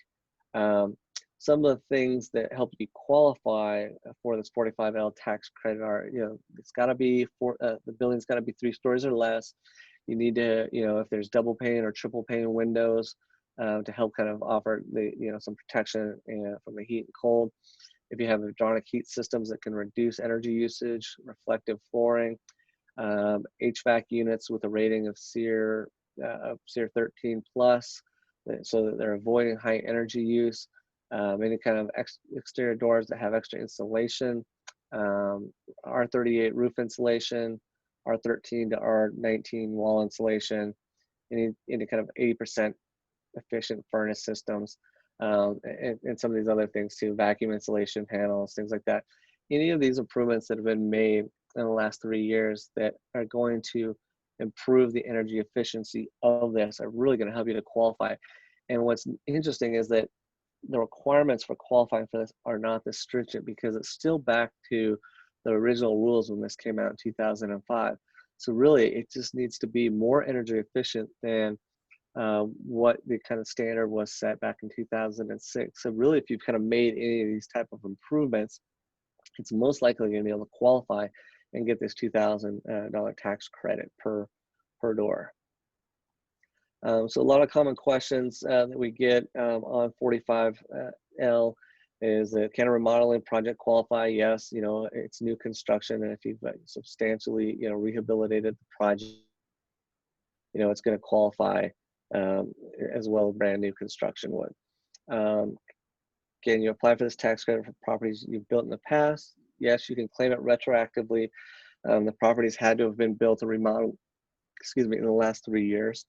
Some of the things that help you qualify for this 45L tax credit are, it's got to be the building's got to be 3 stories or less. You need to, if there's double pane or triple pane windows to help kind of offer some protection from the heat and cold. If you have hydronic heat systems that can reduce energy usage, reflective flooring, HVAC units with a rating of SEER 13 plus, so that they're avoiding high energy use, any kind of exterior doors that have extra insulation, R38 roof insulation, R13 to R19 wall insulation, any kind of 80% efficient furnace systems, and some of these other things too, vacuum insulation panels, things like that. Any of these improvements that have been made in the last 3 years that are going to improve the energy efficiency of this are really going to help you to qualify. And what's interesting is that the requirements for qualifying for this are not this stringent because it's still back to the original rules when this came out in 2005. So really, it just needs to be more energy efficient than what the kind of standard was set back in 2006. So really, if you've kind of made any of these type of improvements, it's most likely going to be able to qualify and get this $2,000 tax credit per door. So a lot of common questions that we get on 45L is that can a remodeling project qualify? Yes, it's new construction, and if you've substantially rehabilitated the project, it's going to qualify as well as brand new construction would. Can you apply for this tax credit for properties you've built in the past? Yes, you can claim it retroactively. The properties had to have been built or remodeled, in the last 3 years.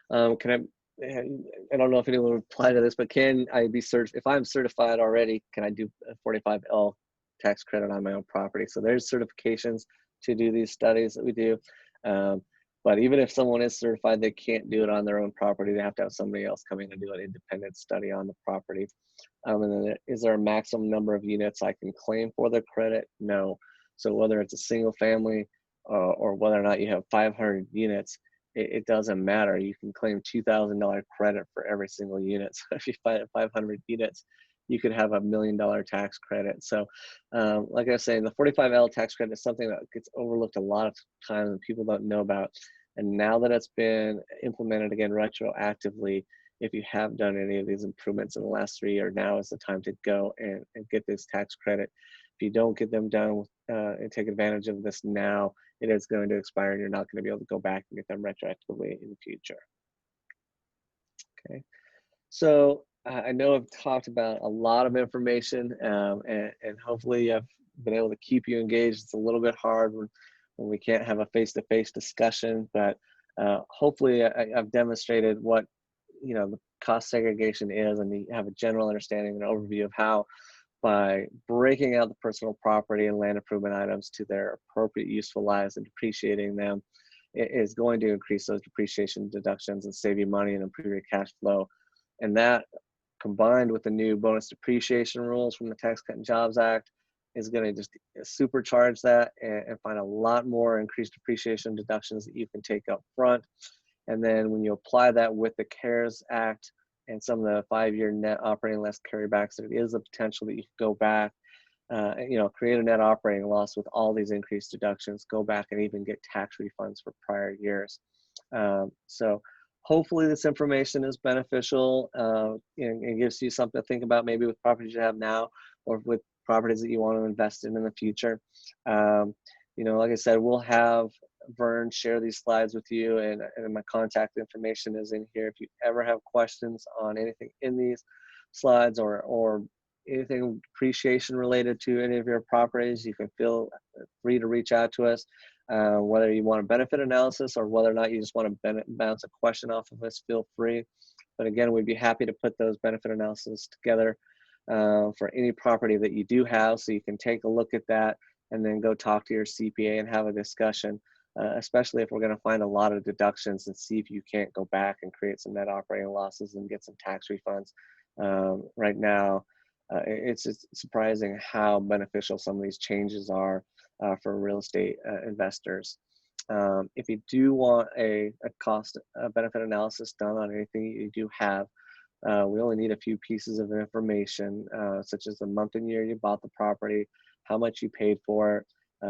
I don't know if anyone would apply to this, but can I be if I'm certified already, can I do a 45L tax credit on my own property? So there's certifications to do these studies that we do. But even if someone is certified, they can't do it on their own property. They have to have somebody else come in and do an independent study on the property. And then is there a maximum number of units I can claim for the credit? No. So whether it's a single family or whether or not you have 500 units, it doesn't matter. You can claim $2,000 credit for every single unit. So if you find 500 units, you could have $1 million tax credit. So like I was saying, the 45L tax credit is something that gets overlooked a lot of times and people don't know about. And now that it's been implemented again retroactively, if you have done any of these improvements in the last 3 years, now is the time to go and get this tax credit. If you don't get them done and take advantage of this now, it is going to expire and you're not going to be able to go back and get them retroactively in the future. Okay, so I know I've talked about a lot of information and hopefully I've been able to keep you engaged. It's a little bit hard when we can't have a face-to-face discussion, but hopefully I've demonstrated what the cost segregation is, and you have a general understanding and overview of how by breaking out the personal property and land improvement items to their appropriate useful lives and depreciating them, it is going to increase those depreciation deductions and save you money and improve your cash flow. And that combined with the new bonus depreciation rules from the Tax Cut and Jobs Act is going to just supercharge that and find a lot more increased depreciation deductions that you can take up front. And then when you apply that with the CARES Act and some of the 5-year net operating less carrybacks, there is a potential that you can go back, create a net operating loss with all these increased deductions, go back and even get tax refunds for prior years. So hopefully this information is beneficial and gives you something to think about maybe with properties you have now or with properties that you want to invest in the future. Like I said, we'll have Vern share these slides with you and my contact information is in here. If you ever have questions on anything in these slides or anything depreciation related to any of your properties, you can feel free to reach out to us. Whether you want a benefit analysis or whether or not you just want to bounce a question off of us, feel free. But again, we'd be happy to put those benefit analysis together for any property that you do have, so you can take a look at that and then go talk to your CPA and have a discussion, especially if we're going to find a lot of deductions and see if you can't go back and create some net operating losses and get some tax refunds. Right now, it's surprising how beneficial some of these changes are for real estate investors. If you do want a cost benefit analysis done on anything you do have, we only need a few pieces of information, such as the month and year you bought the property, how much you paid for it,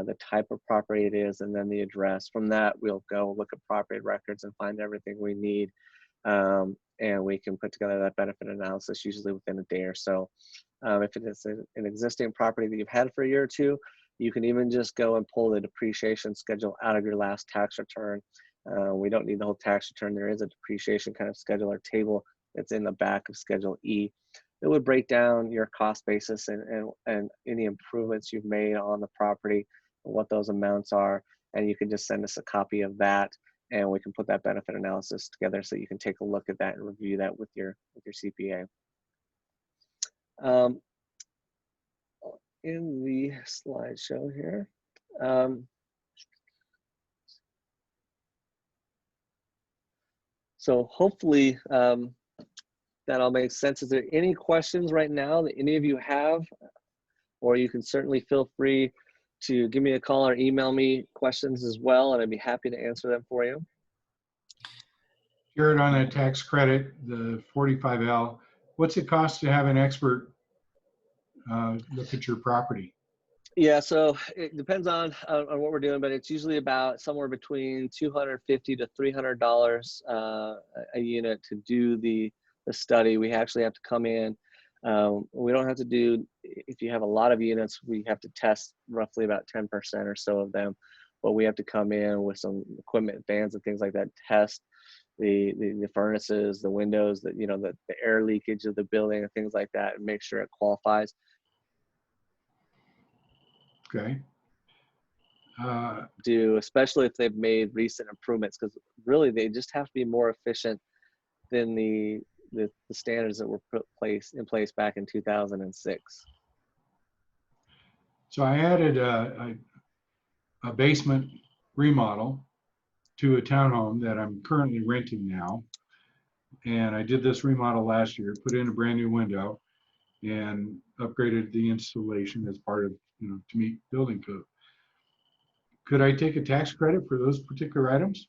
the type of property it is, and then the address. From that, we'll go look at property records and find everything we need. And we can put together that benefit analysis usually within a day or so. If it is an existing property that you've had for a year or two, you can even just go and pull the depreciation schedule out of your last tax return. We don't need the whole tax return. There is a depreciation kind of schedule or table that's in the back of Schedule E. It would break down your cost basis and any improvements you've made on the property, and what those amounts are. And you can just send us a copy of that, and we can put that benefit analysis together so you can take a look at that and review that with your CPA. In the slideshow here. So hopefully that all makes sense. Is there any questions right now that any of you have? Or you can certainly feel free to give me a call or email me questions as well, and I'd be happy to answer them for you. Jared, on that tax credit, the 45L, what's it cost to have an expert look at your property? Yeah, so it depends on what we're doing, but it's usually about somewhere between $250 to $300 a unit to do the study. We actually have to come in. We don't have to do, if you have a lot of units, we have to test roughly about 10% or so of them, but we have to come in with some equipment, fans and things like that, test the furnaces, the windows, the air leakage of the building and things like that, and make sure it qualifies. Okay. Especially if they've made recent improvements, because really they just have to be more efficient than the standards that were put in place back in 2006. So I added a basement remodel to a townhome that I'm currently renting now. And I did this remodel last year, put in a brand new window and upgraded the installation as part of, to meet building code. Could I take a tax credit for those particular items?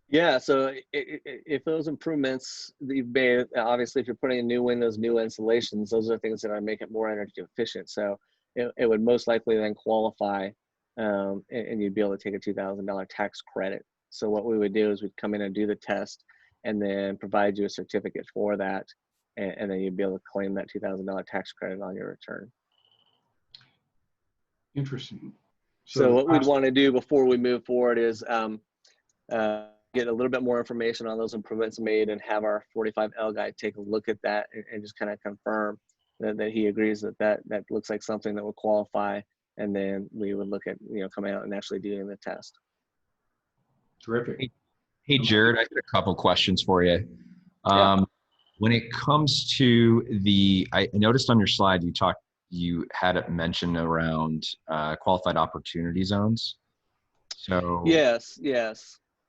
Yeah, so if those improvements that you've made, obviously if you're putting in new windows, new installations, those are things that are make it more energy efficient. So it would most likely then qualify, and you'd be able to take a $2,000 tax credit. So what we would do is we'd come in and do the test and then provide you a certificate for that. And then you'd be able to claim that $2,000 tax credit on your return. Interesting. So what we'd want to do before we move forward is get a little bit more information on those improvements made and have our 45L guy take a look at that and just kind of confirm that he agrees that looks like something that would qualify. And then we would look at, coming out and actually doing the test. Terrific. Hey, Jared, I got a couple questions for you. Yeah. When it comes to I noticed on your slide you had it mentioned around qualified opportunity zones. So Yes.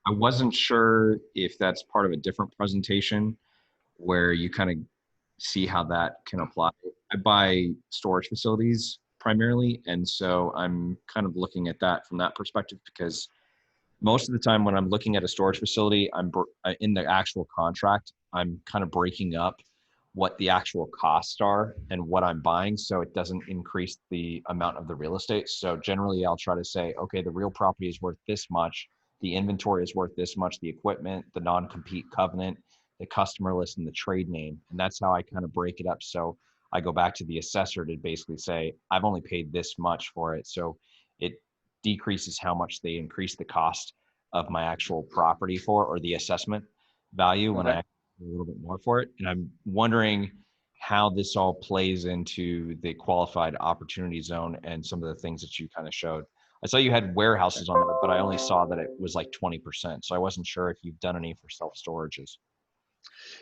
I wasn't sure if that's part of a different presentation where you kind of see how that can apply. I buy storage facilities primarily, and so I'm kind of looking at that from that perspective, because most of the time when I'm looking at a storage facility, I'm in the actual contract, I'm kind of breaking up what the actual costs are and what I'm buying, so it doesn't increase the amount of the real estate. So generally I'll try to say, okay, the real property is worth this much, the inventory is worth this much, the equipment, the non-compete covenant, the customer list, and the trade name. And that's how I kind of break it up. So I go back to the assessor to basically say, I've only paid this much for it. So it decreases how much they increase the cost of my actual property for, or the assessment value, when I pay a little bit more for it. And I'm wondering how this all plays into the qualified opportunity zone and some of the things that you kind of showed. I saw you had warehouses on there, but I only saw that it was like 20%. So I wasn't sure if you've done any for self-storages.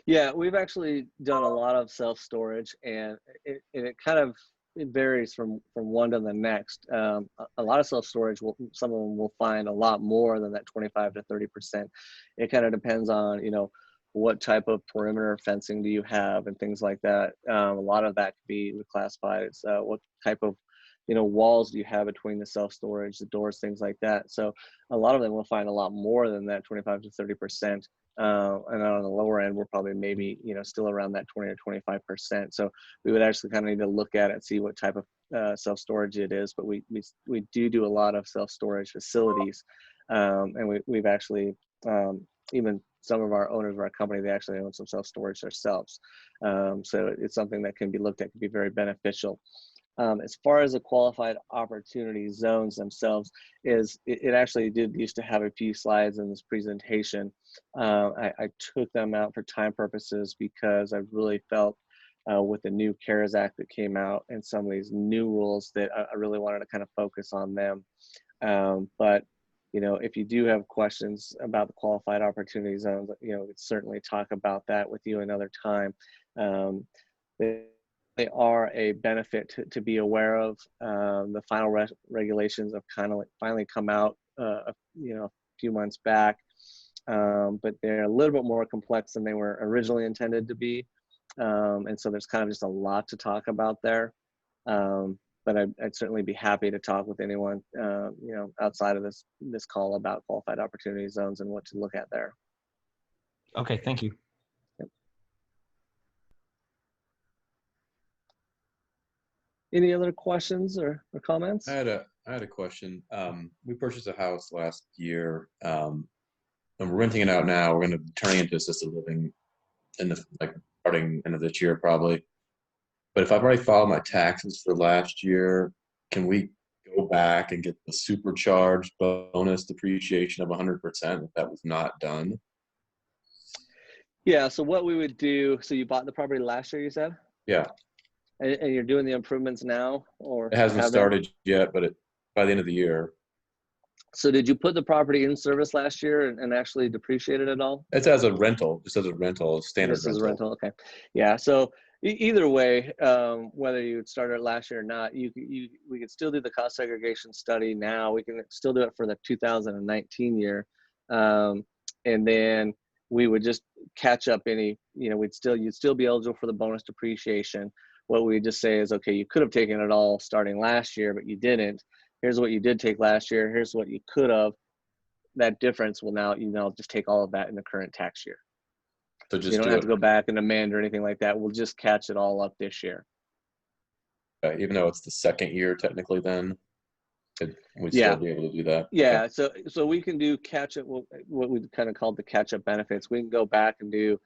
Yeah, we've actually done a lot of self-storage, and it kind of it varies from one to the next. A lot of self-storage, some of them will find a lot more than that 25 to 30%. It kind of depends on, what type of perimeter fencing do you have and things like that. A lot of that could be classified as what type of, walls do you have between the self-storage, the doors, things like that. So a lot of them will find a lot more than that 25 to 30%. And on the lower end, we're probably maybe, still around that 20 or 25%. So we would actually kind of need to look at it and see what type of self-storage it is. But we do a lot of self-storage facilities. And we've actually, even some of our owners of our company, they actually own some self-storage themselves. So it's something that can be looked at, can be very beneficial. As far as the qualified opportunity zones themselves, it actually did used to have a few slides in this presentation. I took them out for time purposes because I really felt with the new CARES Act that came out and some of these new rules that I really wanted to kind of focus on them. But if you do have questions about the qualified opportunity zones, we'd certainly talk about that with you another time. They are a benefit to be aware of. The final regulations have kind of finally come out, a few months back, but they're a little bit more complex than they were originally intended to be. And so there's kind of just a lot to talk about there. But I'd certainly be happy to talk with anyone, outside of this call about qualified opportunity zones and what to look at there. Okay, thank you. Any other questions or comments? I had a question. We purchased a house last year, and we're renting it out now. We're going to be turning into assisted living in the starting end of this year probably. But if I've already filed my taxes for last year, can we go back and get the supercharged bonus depreciation of 100% if that was not done? Yeah. So what we would do. So you bought the property last year, you said? Yeah. And you're doing the improvements now, or it hasn't started yet, but by the end of the year. So did you put the property in service last year and actually depreciate it at all? It's as a rental, just as a rental, standard Just as a rental. Okay. Yeah. So either way, whether you started last year or not, we could still do the cost segregation study now. We can still do it for the 2019 year, and then we would just catch up any. You'd still be eligible for the bonus depreciation. What we just say is, okay, you could have taken it all starting last year, but you didn't. Here's what you did take last year. Here's what you could have. That difference will now, just take all of that in the current tax year. So just you don't have to go back and amend or anything like that. We'll just catch it all up this year. Even though it's the second year technically, then we'd still be able to do that. Yeah. Okay. So we can do catch up, what we kind of called the catch up benefits. We can go back and do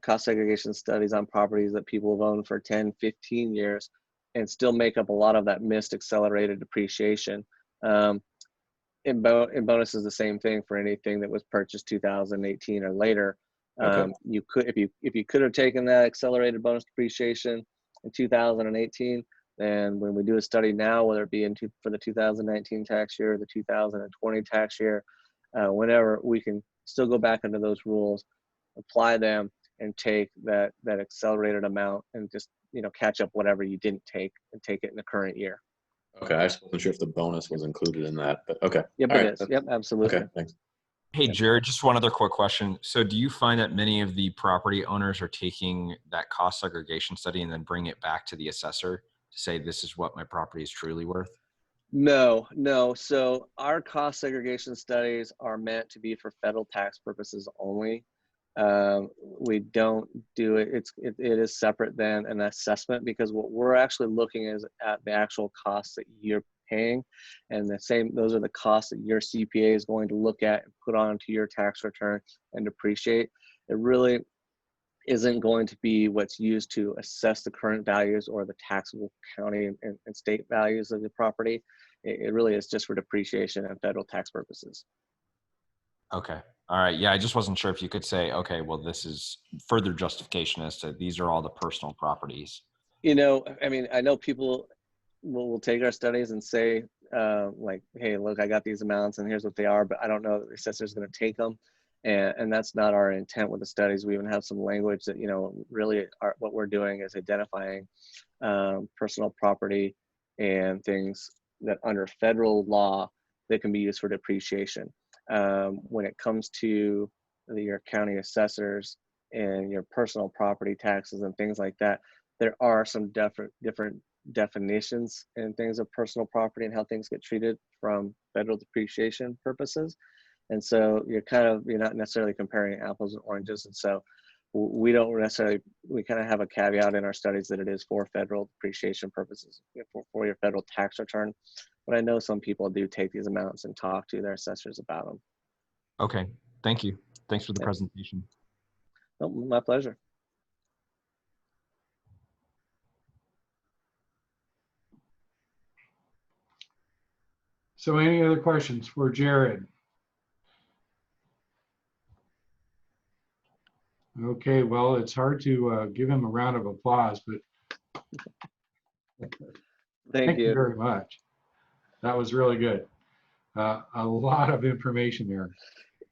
cost segregation studies on properties that people have owned for 10, 15 years and still make up a lot of that missed accelerated depreciation. In bonus is the same thing for anything that was purchased 2018 or later. Okay. You could, if you could have taken that accelerated bonus depreciation in 2018, then when we do a study now, whether it be for the 2019 tax year, or the 2020 tax year, whenever, we can still go back under those rules, apply them, and take that accelerated amount and just catch up whatever you didn't take and take it in the current year. Okay, I just wasn't sure if the bonus was included in that, but okay. Yep, all it right. is. Yep, absolutely. Okay, thanks. Hey, Jared, just one other quick question. So do you find that many of the property owners are taking that cost segregation study and then bring it back to the assessor to say, this is what my property is truly worth? No. So our cost segregation studies are meant to be for federal tax purposes only. We don't do it. It is separate than an assessment, because what we're actually looking is at the actual costs that you're paying, and those are the costs that your CPA is going to look at and put onto your tax return and depreciate. It really isn't going to be what's used to assess the current values or the taxable county and state values of the property. It really is just for depreciation and federal tax purposes. Okay. All right. Yeah, I just wasn't sure if you could say, okay, well, this is further justification as to these are all the personal properties. You know, I mean, I know people will take our studies and say, like, hey, look, I got these amounts and here's what they are, but I don't know that the assessor is going to take them. And that's not our intent with the studies. We even have some language that, you know, really what we're doing is identifying personal property and things that under federal law that can be used for depreciation. When it comes to your county assessors and your personal property taxes and things like that, there are some different definitions and things of personal property and how things get treated from federal depreciation purposes. And so you're not necessarily comparing apples and oranges. And so we don't necessarily, we kind of have a caveat in our studies that it is for federal depreciation purposes, for your federal tax return. But I know some people do take these amounts and talk to their assessors about them. Okay. Thank you. Thanks for the presentation. Oh, my pleasure. So any other questions for Jared? Okay, well, it's hard to give him a round of applause, but thank you very much. That was really good. A lot of information there.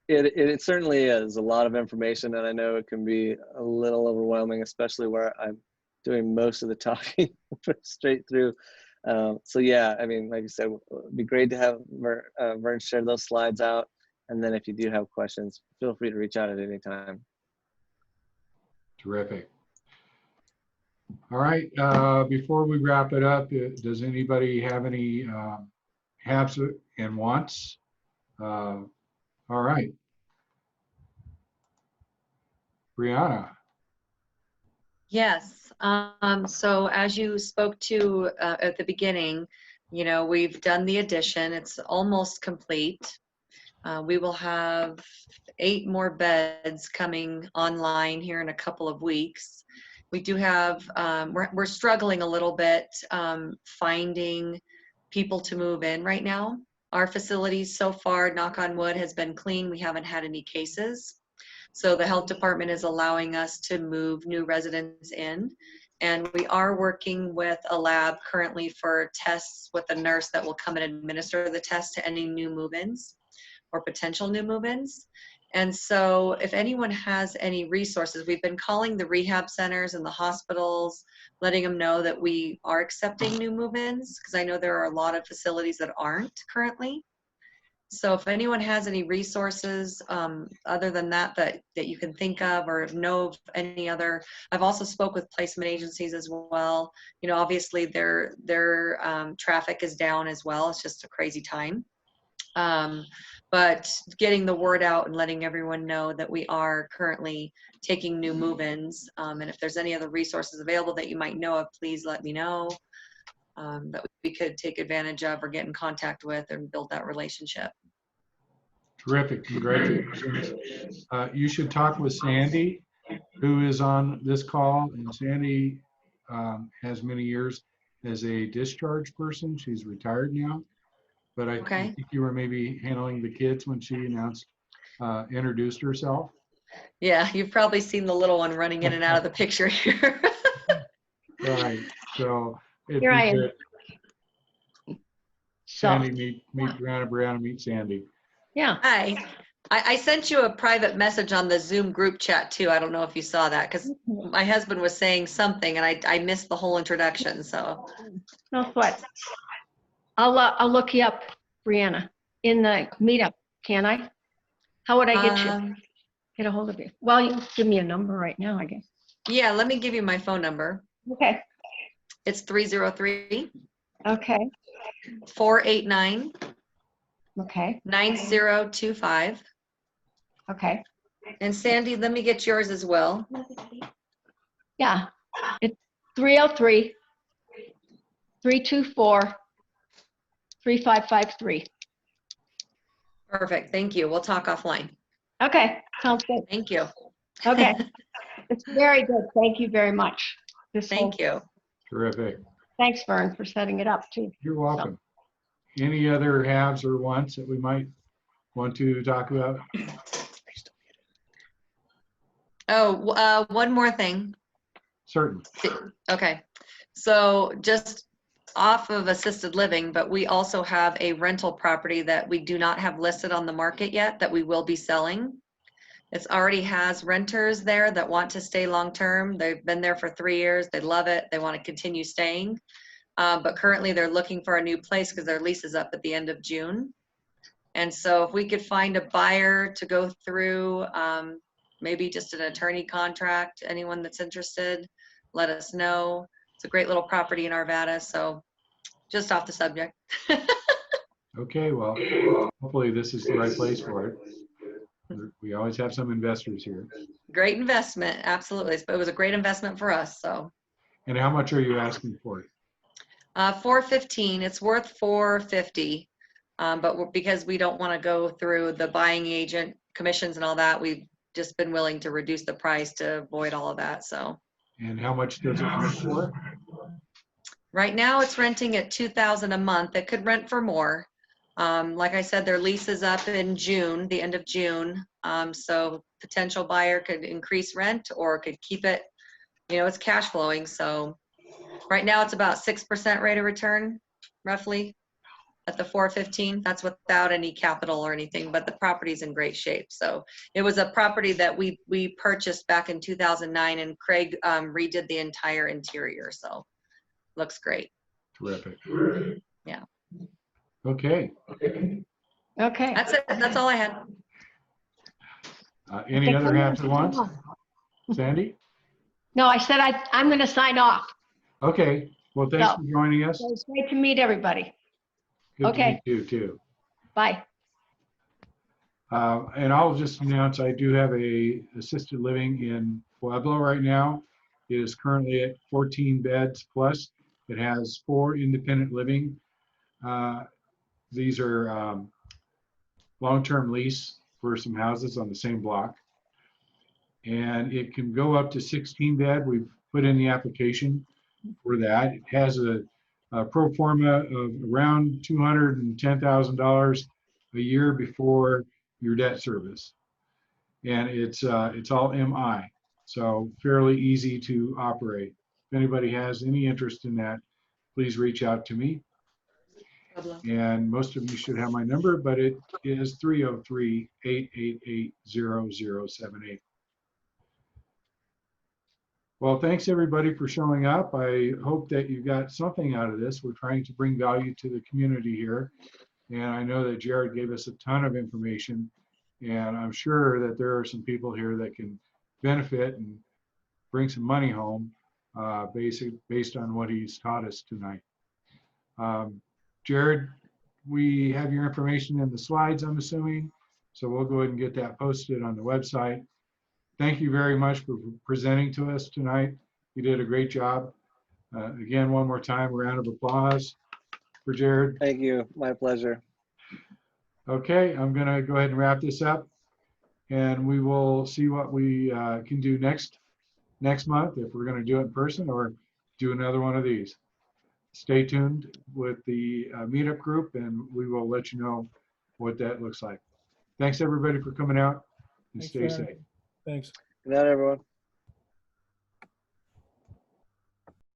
It certainly is a lot of information, and I know it can be a little overwhelming, especially where I'm doing most of the talking straight through. So yeah, I mean, like you said, it'd be great to have Vern share those slides out. And then if you do have questions, feel free to reach out at any time. Terrific. All right, before we wrap it up, does anybody have any haves and wants? All right. Brianna. Yes. So as you spoke to at the beginning, you know, we've done the addition. It's almost complete. We will have 8 more beds coming online here in a couple of weeks. We do have, we're struggling a little bit finding people to move in right now. Our facilities so far, knock on wood, has been clean. We haven't had any cases. So the health department is allowing us to move new residents in. And we are working with a lab currently for tests with a nurse that will come and administer the test to any new move-ins or potential new move-ins. And so if anyone has any resources, we've been calling the rehab centers and the hospitals, letting them know that we are accepting new move-ins, because I know there are a lot of facilities that aren't currently. So if anyone has any resources other than that you can think of or know of any other, I've also spoke with placement agencies as well. You know, obviously their traffic is down as well. It's just a crazy time. But getting the word out and letting everyone know that we are currently taking new move-ins. And if there's any other resources available that you might know of, please let me know that we could take advantage of or get in contact with and build that relationship. Terrific, congratulations. You should talk with Sandy, who is on this call. And Sandy has many years as a discharge person. She's retired now. But I think you were maybe handling the kids when she introduced herself. Yeah, you've probably seen the little one running in and out of the picture here. Right. So it'd Here be I am. good. Sandy, meet Brianna, meet Sandy. Yeah. Hi. I sent you a private message on the Zoom group chat too. I don't know if you saw that because my husband was saying something and I missed the whole introduction. So No sweat. I'll look you up, Brianna, in the meetup. Can I? How would I get a hold of you? Well, you can give me a number right now, I guess. Yeah, let me give you my phone number. Okay. It's 303. Okay. 489. Okay. 9025. Okay. And Sandy, let me get yours as well. Yeah. It's 303 324 3553. Perfect. Thank you. We'll talk offline. Okay. Sounds good. Thank you. Okay. It's very good. Thank you very much. Thank you. Terrific. Thanks, Vern, for setting it up too. You're welcome. Any other haves or wants that we might want to talk about? Oh, one more thing. Certainly. Okay. So just off of assisted living, but we also have a rental property that we do not have listed on the market yet that we will be selling. It's already has renters there that want to stay long-term. They've been there for 3 years. They love it. They want to continue staying. But currently they're looking for a new place because their lease is up at the end of June. And so if we could find a buyer to go through, maybe just an attorney contract, anyone that's interested, let us know. It's a great little property in Arvada, so just off the subject. Okay, well, hopefully this is the right place for it. We always have some investors here. Great investment, absolutely. But it was a great investment for us, so. And how much are you asking for it? $415, it's worth $450. But because we don't want to go through the buying agent commissions and all that, we've just been willing to reduce the price to avoid all of that, so. And how much does it rent for? Right now it's renting at $2,000 a month. It could rent for more. Like I said, their lease is up in June, the end of June. So potential buyer could increase rent or could keep it, you know, it's cash flowing. So right now it's about 6% rate of return, roughly, at the 415. That's without any capital or anything, but the property's in great shape. So it was a property that we purchased back in 2009, and Craig redid the entire interior. So looks great. Terrific. Yeah. Okay. Okay. That's it. That's all I had. Any other hats at once? Sandy? No, I said I'm going to sign off. Okay. Well, thanks for joining us. So it's great to meet everybody. Good Okay. to meet you too. Bye. And I'll just announce I do have a assisted living in Pueblo right now. It is currently at 14 beds plus. It has 4 independent living. These are long-term lease for some houses on the same block. And it can go up to 16 bed. We've put in the application for that. It has a pro forma of around $210,000 a year before your debt service. And it's all MI, so fairly easy to operate. If anybody has any interest in that, please reach out to me. And most of you should have my number, but it is 303-888-0078. Well, thanks everybody for showing up. I hope that you got something out of this. We're trying to bring value to the community here. And I know that Jared gave us a ton of information, and I'm sure that there are some people here that can benefit and bring some money home based on what he's taught us tonight. Jared, we have your information in the slides, I'm assuming, so we'll go ahead and get that posted on the website. Thank you very much for presenting to us tonight. You did a great job. Again, one more time, a round of applause for Jared. Thank you. My pleasure. Okay, I'm going to go ahead and wrap this up, and we will see what we can do next month, if we're going to do it in person or do another one of these. Stay tuned with the meetup group, and we will let you know what that looks like. Thanks everybody for coming out, and Thanks, stay Aaron. safe. Thanks. Good night, everyone.